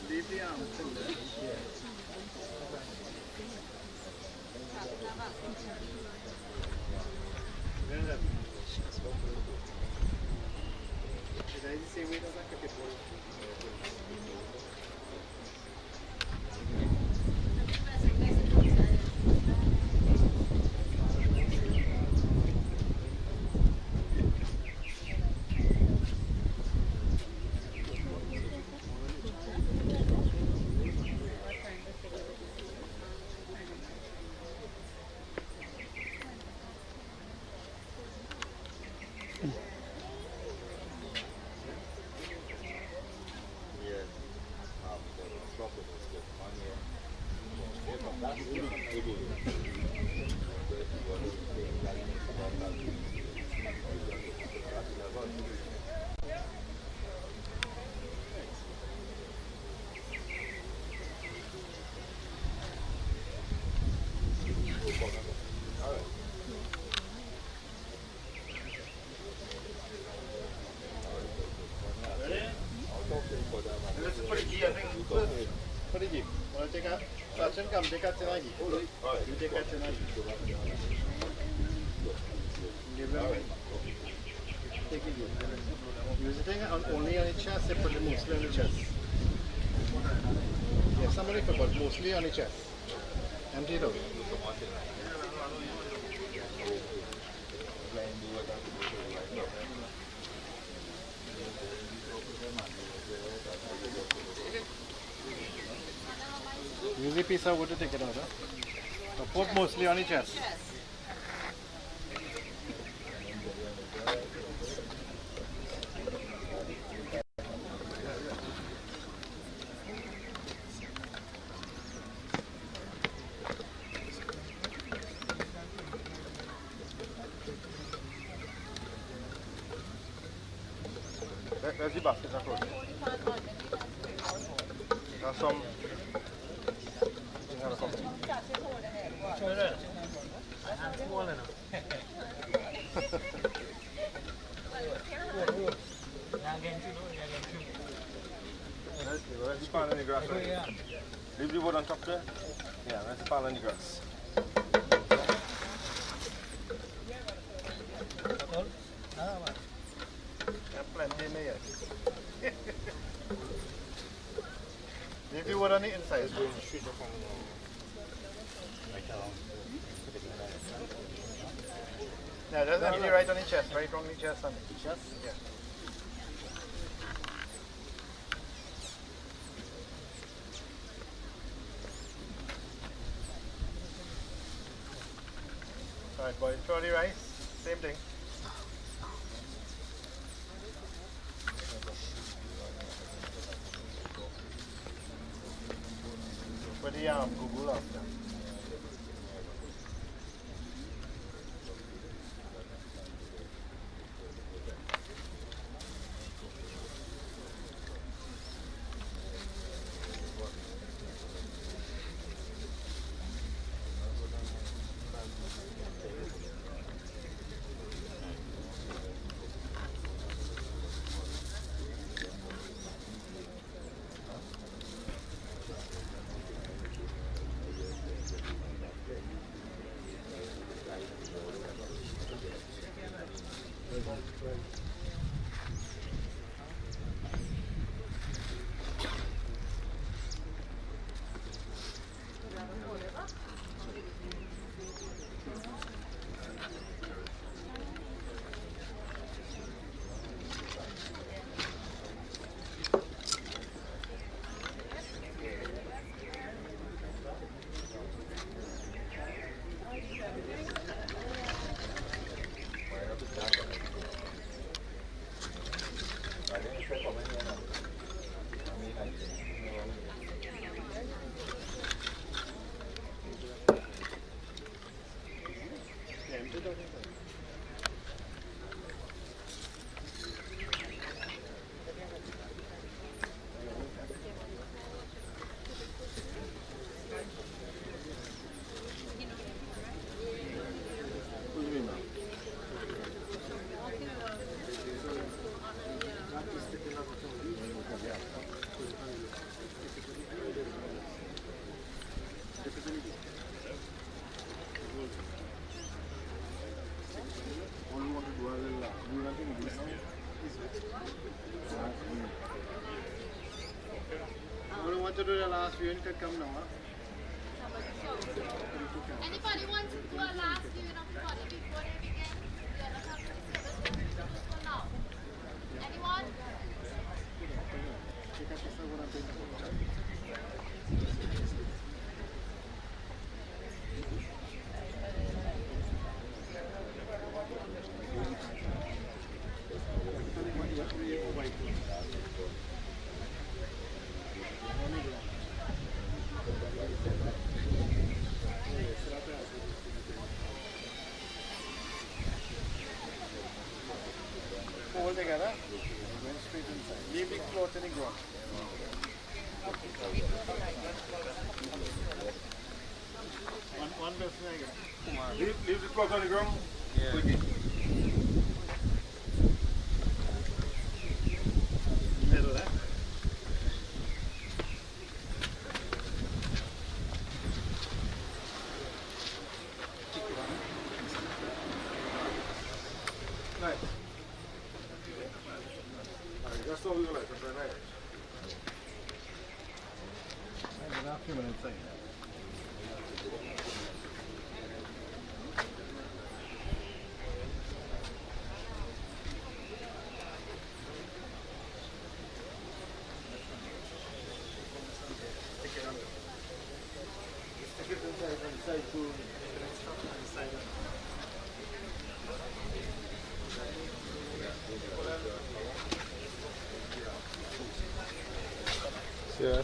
Speaker 14: leave the arm still there. That is the same weight as a cricket ball.
Speaker 5: What did you? Want to take a Sachin, come take a Tenagi. You take a Tenagi. Give them take it. Use the thing only on the chest, they put it mostly on the chest. Yeah, somebody forgot, mostly on the chest. Empty it out. Use a piece of wood to take it out. Huh? So put mostly on the chest. Where's the basket? There's some. Let's pile in the grass. Right? Leave the wood on top there. Yeah, let's pile in the grass. Plenty in there. Leave the wood on the inside. Yeah, that's actually right on the chest, right on the chest. On the chest? Yeah. Alright, boy, throw the rice, same thing. Put the Google after.
Speaker 14: to do the last viewing could come now. Huh?
Speaker 15: Anybody wants to do a last viewing of the body before they begin the other service? Just for now. Anyone?
Speaker 14: Hold together. Going straight inside. Leave the cloth in the ground. One person again. Leave the cloth on the ground. Yeah. Middle there. Right. That's all we like to try right. I'm not few minutes in. Stick it inside to inside.
Speaker 13: Yeah.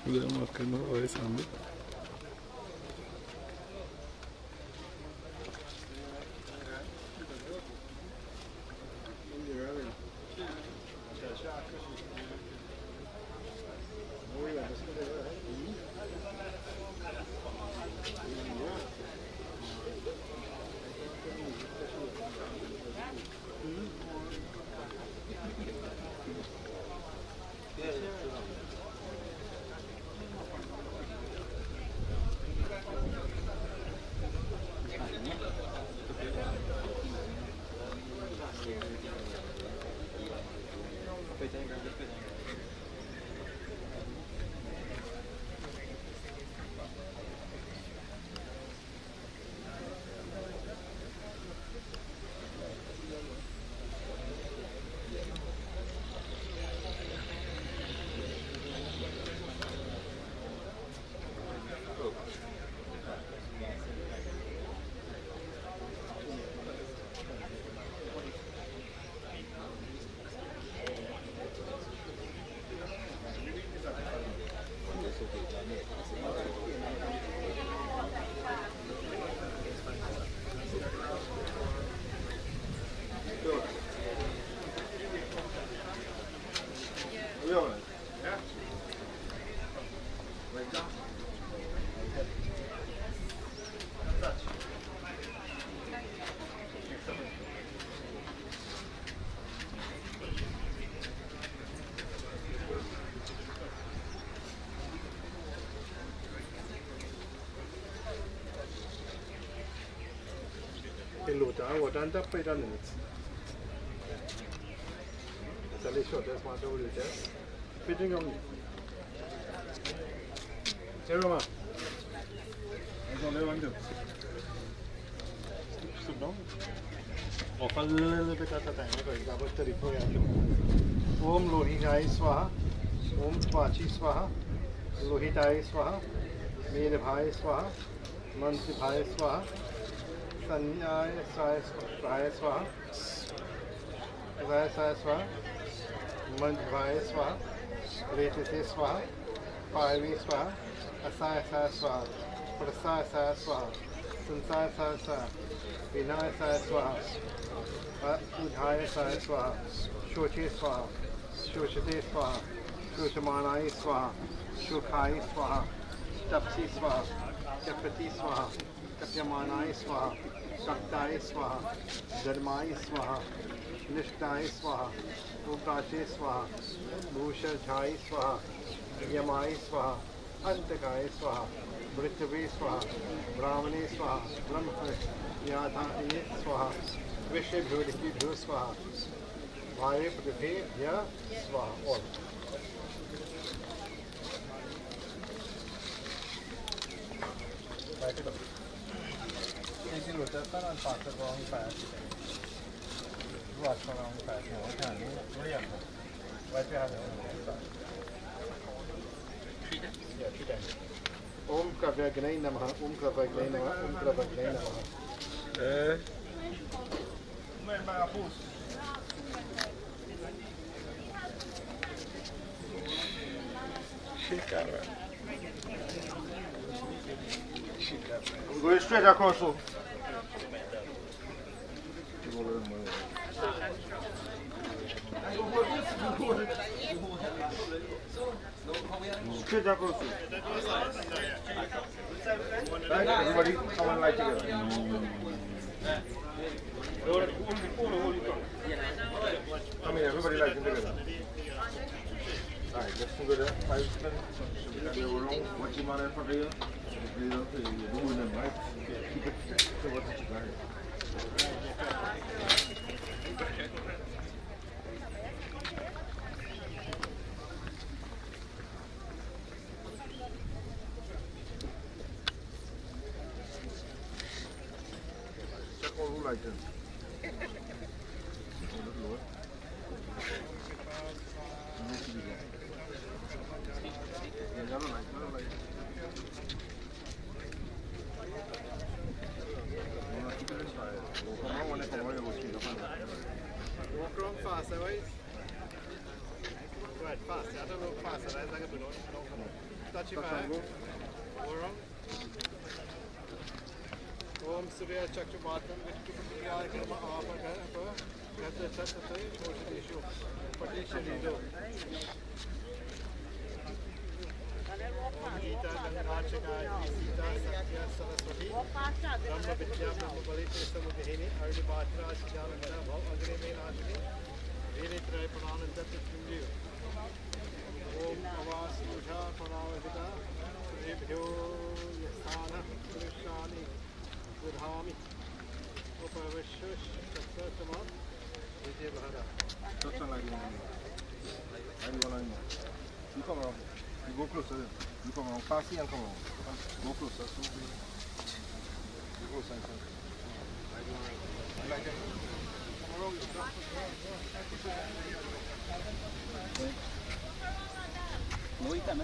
Speaker 13: Udah makan oleh sambil.
Speaker 5: Och den tappar den ut. Så det är kört, det är smart att lite. Fitting om. Ser du vad? Jag går långt upp. Så då. Och fall lite kata tänka på det. Bara tरी på jag. Om Lohitai Swaha. Om Pachi Swaha. Lohitai Swaha. Mere Bhai Swaha. Mansi Bhai Swaha. Sanyaya Swaya Swaha, Swaya Swaha, Manjvaya Swaha, Retite Swaha,
Speaker 14: Piravi Swaha, Asaya Saya Swaha, Prasaya Saya Swaha, Sansaya Saya Swaha, Vinaya Saya Swaha, Udhaya Saya Swaha, Shochi Swaha, Shoshate Swaha, Shoshamanai Swaha, Shokhai Swaha, Tapsi Swaha, Kapati Swaha, Kapyamanai Swaha, Shaktai Swaha, Dharmai Swaha, Nishtai Swaha, Uprashe Swaha, Bhusha Jhai Swaha, Yamai Swaha, Antakai Swaha, Brithvi Swaha, Brahmane Swaha, Brahma Yadhani Swaha, Vishebhyo Likibhyo Swaha, Bhave Prithvi Ya Swaha. All. Write it up. Easy to test and pass it wrong fast. Watch wrong fast. No, can't. Brilliant. Write your hand on. Yeah, 3 times. Om Kavyagnai Namaha, Om Kavyagnai Namaha, Om Kavyagnai Namaha. I'm going straight across. So. Straight across. Right, everybody come and lie together. Come here, everybody lie together. Alright, let's go there. 5 minutes. Watch him on in front of you. You're doing them, right? Keep it. So what's it you got? Check all who like them. Walk around fast, right? Right, fast. I don't know fast. I don't know. Touch your back. Go around. Om Surya Chakrabartam Vishnu Karma Apaka Gata Chatate Moshadishu Patisha Lido Gita Gangarachaka Sita Satya Saraswati Brahma Vidya Brahma Balita Samudhini Ardi Bhatra Sijana Gana Bhav Agni Menashini Vini Tray Prananda Titimju Om Avas Mujha Pranavahita Suribhyo Yasana Purushani Gurhami Upavashush Satsatama Vijay Bhara. You come around. You go closer. You come around. Pass and come around. Go closer. So you go closer. I like that. Come around. No, you can't.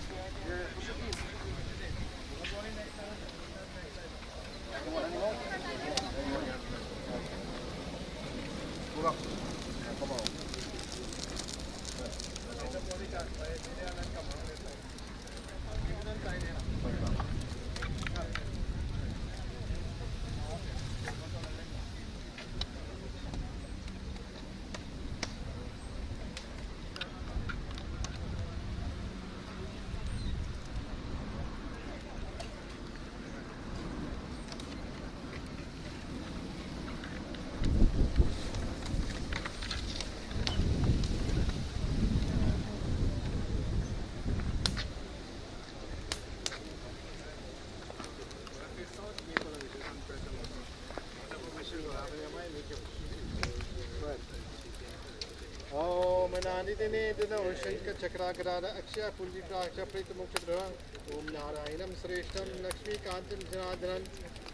Speaker 14: Go up. Come on. Manadine Dina Shanka Chakragrada Aksha Punjika Prita Mukha Om Narayanam Sreshtam Lakshmi Kantan Janadran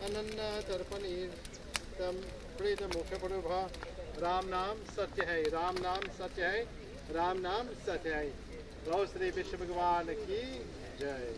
Speaker 14: Ananda Tarpani Tam Prita Mukha Purubha Ram Nam Satya Hai Ram Nam Satya Hai Ram Nam Satya Hai Rao Sri Vishnu Bhagwan Ki Jai.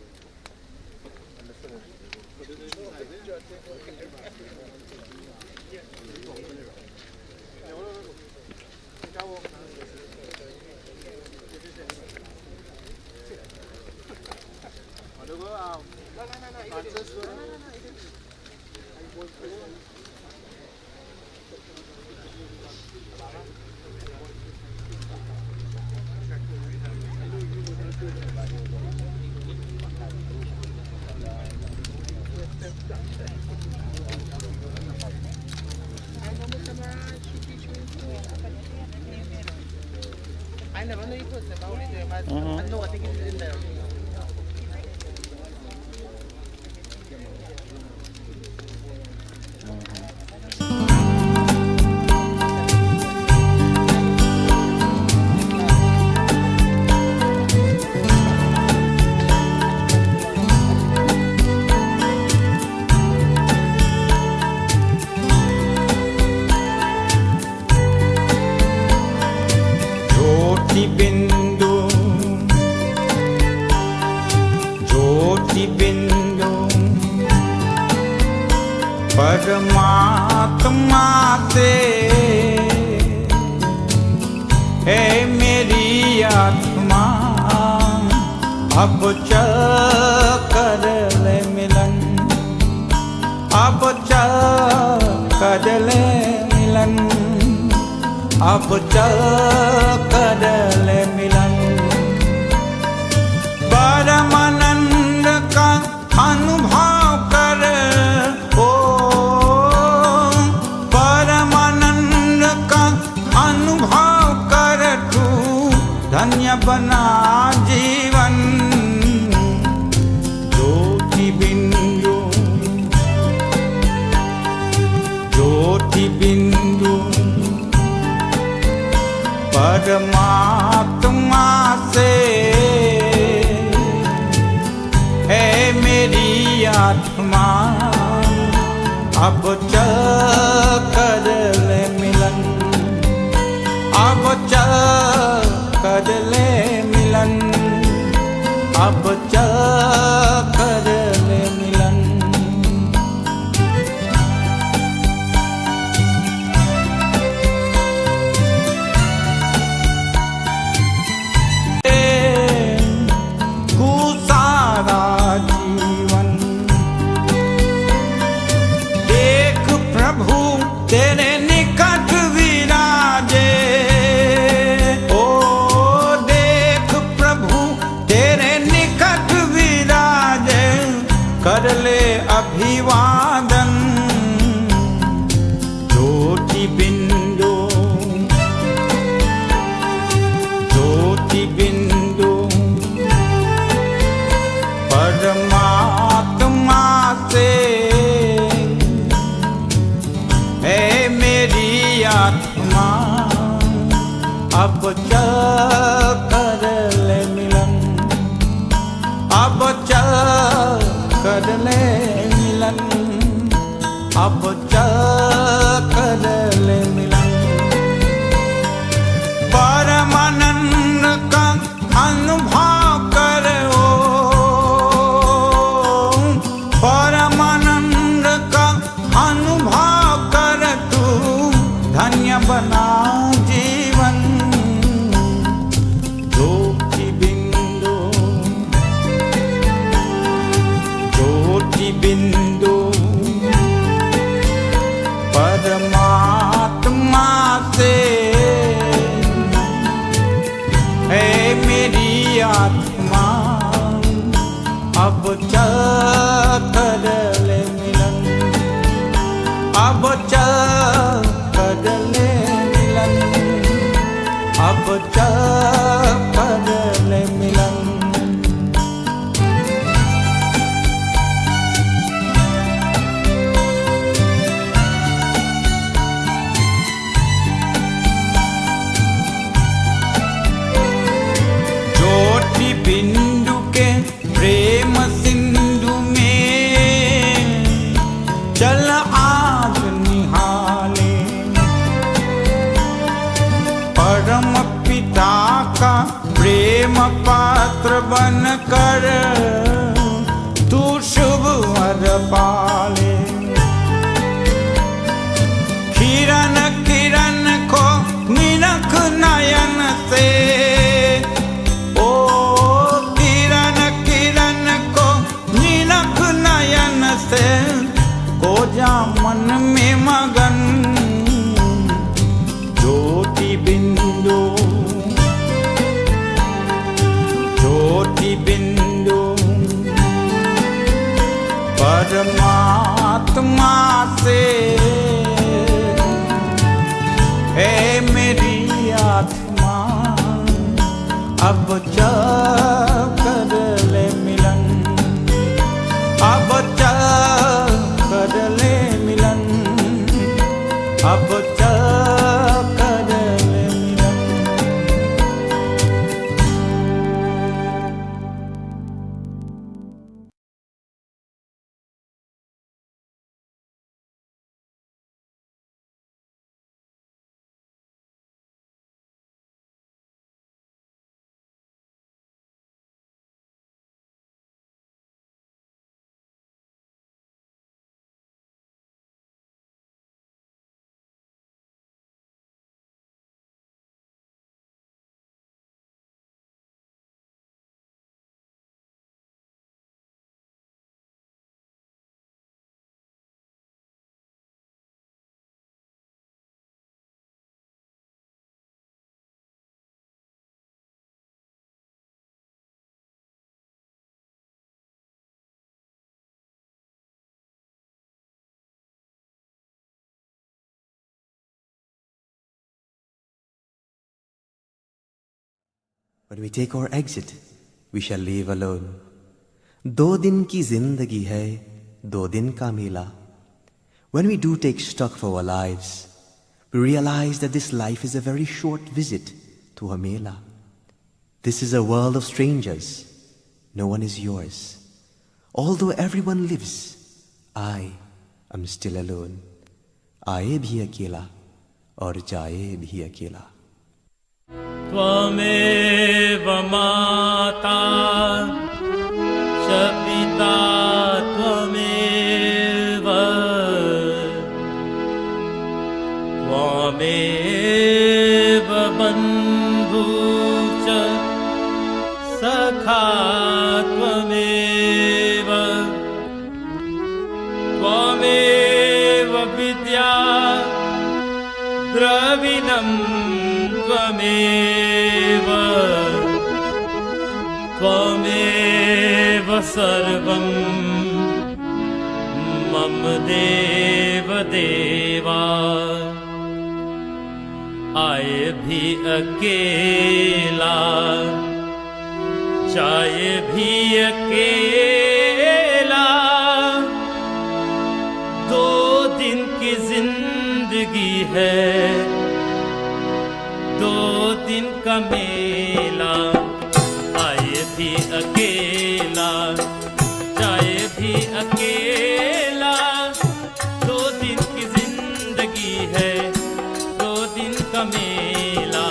Speaker 17: I never knew you put them out in there, but I know I think it's in there.
Speaker 4: परमात्मा से है मेरी आत्मा अब चल कर ले मिलन अब चल कर ले मिलन अब चल कर ले मिलन परमानंद का अनुभव कर धन्य बना जीवन ज्योति बिंदु परमात्मा से है मेरी आत्मा अब चल कर ले मिलन अब चल कर ले मिलन अब चल कर ले मिलन सारा जीवन देख प्रभु तेरे निकट विराजे ओ देख प्रभु तेरे निकट विराजे कर ले अभिवादन ज्योति बिंदु परमात्मा से है मेरी आत्मा अब चल कर ले मिलन अब चल कर ले मिलन अब चल कर ले मिलन परमानंद का अनुभव करो परमानंद का अनुभव कर तू धन्य बना जीवन ज्योति बिंदु परमात्मा से है मेरी आत्मा अब चल कर ले मिलन अब चल कर ले मिलन अब चल कर ले मिलन ज्योति बिंदु के प्रेम सिंधु में चल आज निहाले परम पिता का प्रेम पात्र बन कर तू शुभ वर पाले किरण किरण को निरख नयन से अब चल कर ले मिलन, अब चल कर ले मिलन, अब चल कर ले मिलन।
Speaker 1: When we take our exit, we shall leave alone. 2 दिन की जिंदगी है, 2 दिन का मेला. When we do take stock for our lives, we realize that this life is a very short visit to a mela. This is a world of strangers. No one is yours. Although everyone lives, I am still alone. आए भी अकेला और जाए भी अकेला.
Speaker 18: त्वमेव माता च पिता त्वमेव, त्वमेव बन्धु च सखा त्वमेव, त्वमेव विद्या द्रविणम् त्वमेव, त्वमेव सर्वं मम देव देवा. आए भी अकेला जाए भी अकेला, 2 दिन की जिंदगी है, 2 दिन का मेला. आए भी अकेला जाए भी अकेला, 2 दिन की जिंदगी है, 2 दिन का मेला.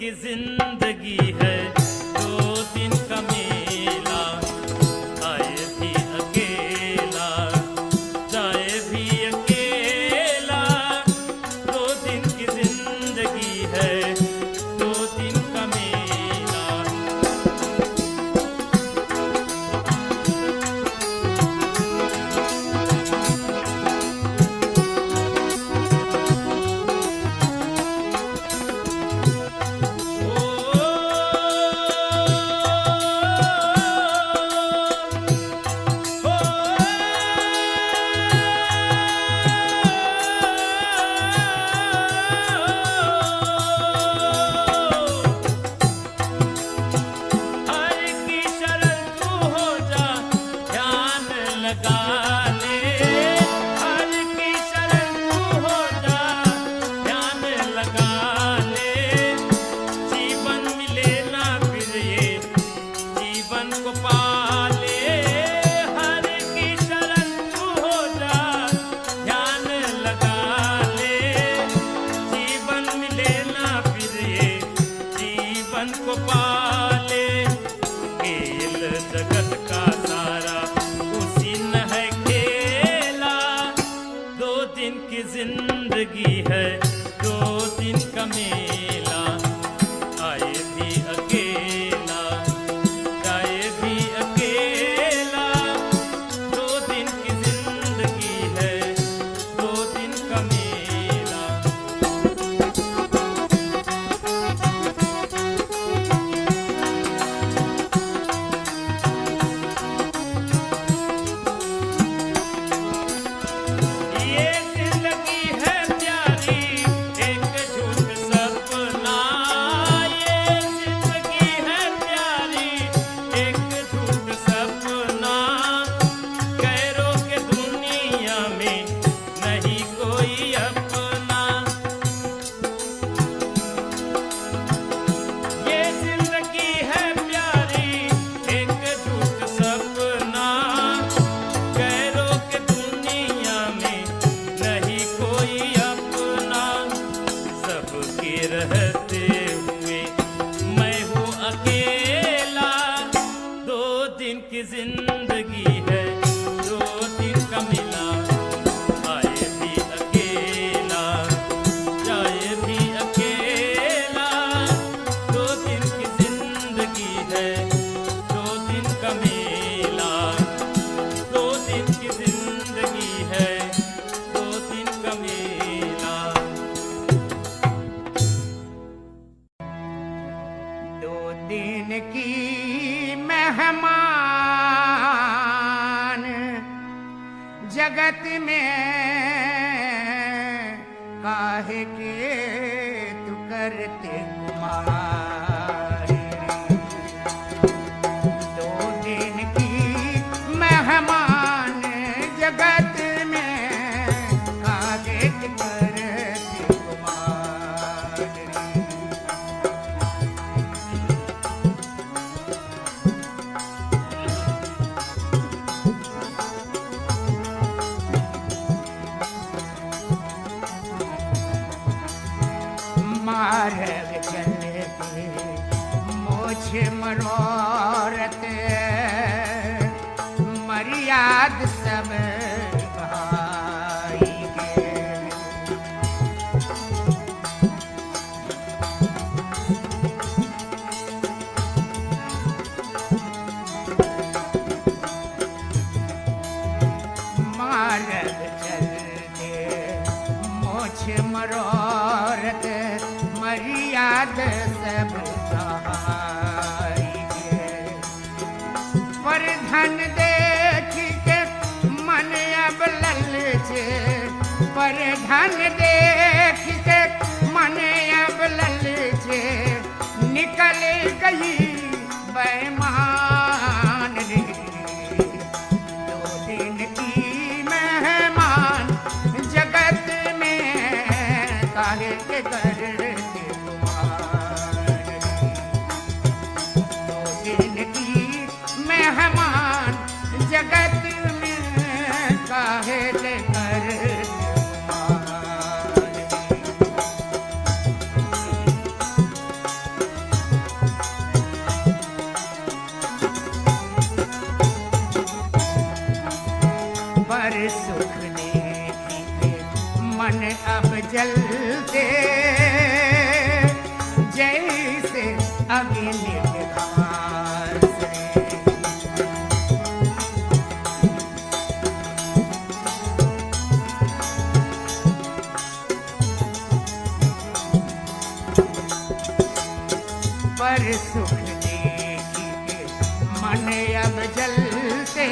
Speaker 18: की जिंदगी है, 2 दिन का मेला, आए भी अकेला, जाए भी अकेला, 2 दिन की जिंदगी है, 2 दिन का मेला। हर की शरण तू हो जा, ध्यान लगा ले, हर की शरण तू हो जा, ध्यान लगा ले, जीवन मिले ना फिर ये जीवन को पाले, हर की शरण तू हो जा, ध्यान लगा ले, जीवन मिले ना फिर ये जीवन को पाले, खेल जगत का सारा उसी न है खेला, 2 दिन की जिंदगी है, 2 दिन का मेला, आए भी अकेला, जाए भी अकेला, 2 दिन की जिंदगी है, 2 दिन का मेला। ये जिंदगी है प्यारी, एक झूठ सपना, ये जिंदगी है प्यारी, एक झूठ सपना, गैरों के दुनिया में नहीं कोई अपना, ये जिंदगी है प्यारी, एक झूठ सपना, गैरों के दुनिया में नहीं कोई अपना, सबके रहते हुए मैं हूँ अकेला, 2 दिन की जिंदगी है, 2 दिन का मेला, आए भी अकेला, जाए भी अकेला, 2 दिन की जिंदगी है, 2 दिन का मेला, 2 दिन की जिंदगी है, 2 दिन का मेला।
Speaker 2: 2 दिन की मेहमान जगत में काहे के तू करते गुमान, 2 दिन की मेहमान जगत में काहे के करते गुमान। मार्ग चलते मुझे मनोरथ, मर्याद सब भाई के, मार्ग चलते मुझे मनोरथ, मर्याद सब भाई के, पर धन देख के मन अब ललचे, पर धन देख के मन अब ललचे, निकल गई बेईमान रे, 2 दिन की मेहमान जगत में काहे के करते गुमान। अगिनित घास पर सुख देखी के मन अब जलते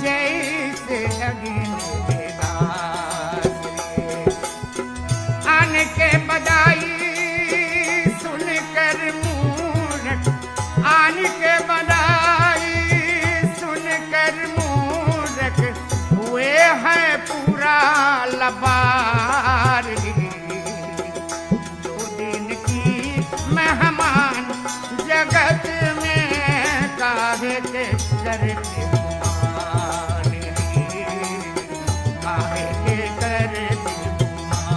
Speaker 2: जैसे अग्नि दास आन के बधाई सुनकर मूरख आन के बधाई सुनकर मूरख हुए हैं पूरा लबार मेहमान जगत में काहे के करते गुमान काहे के करते गुमान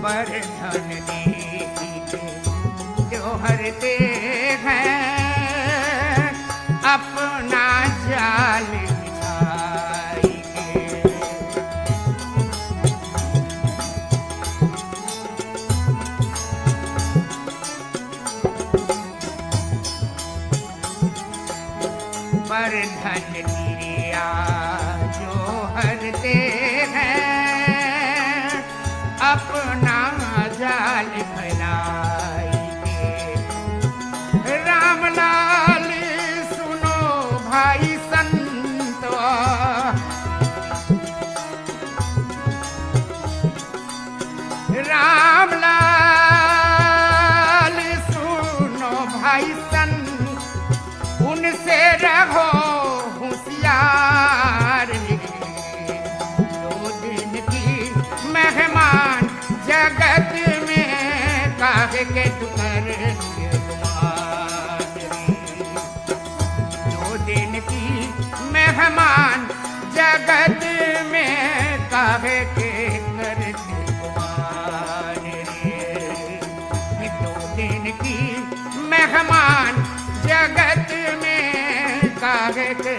Speaker 2: पर धन देती जो हरते हैं अपना जाल बिछाई के पर धन दिया जो हरते हैं अपना जाल फैलाई के रामलाल भाई संतो रामलाल सुनो भाई संत उनसे रहो होशियार दो दिन की मेहमान जगत में काहे के टुकर मेहमान जगत में काहे के करते गुमान रे दो दिन की मेहमान जगत में काहे के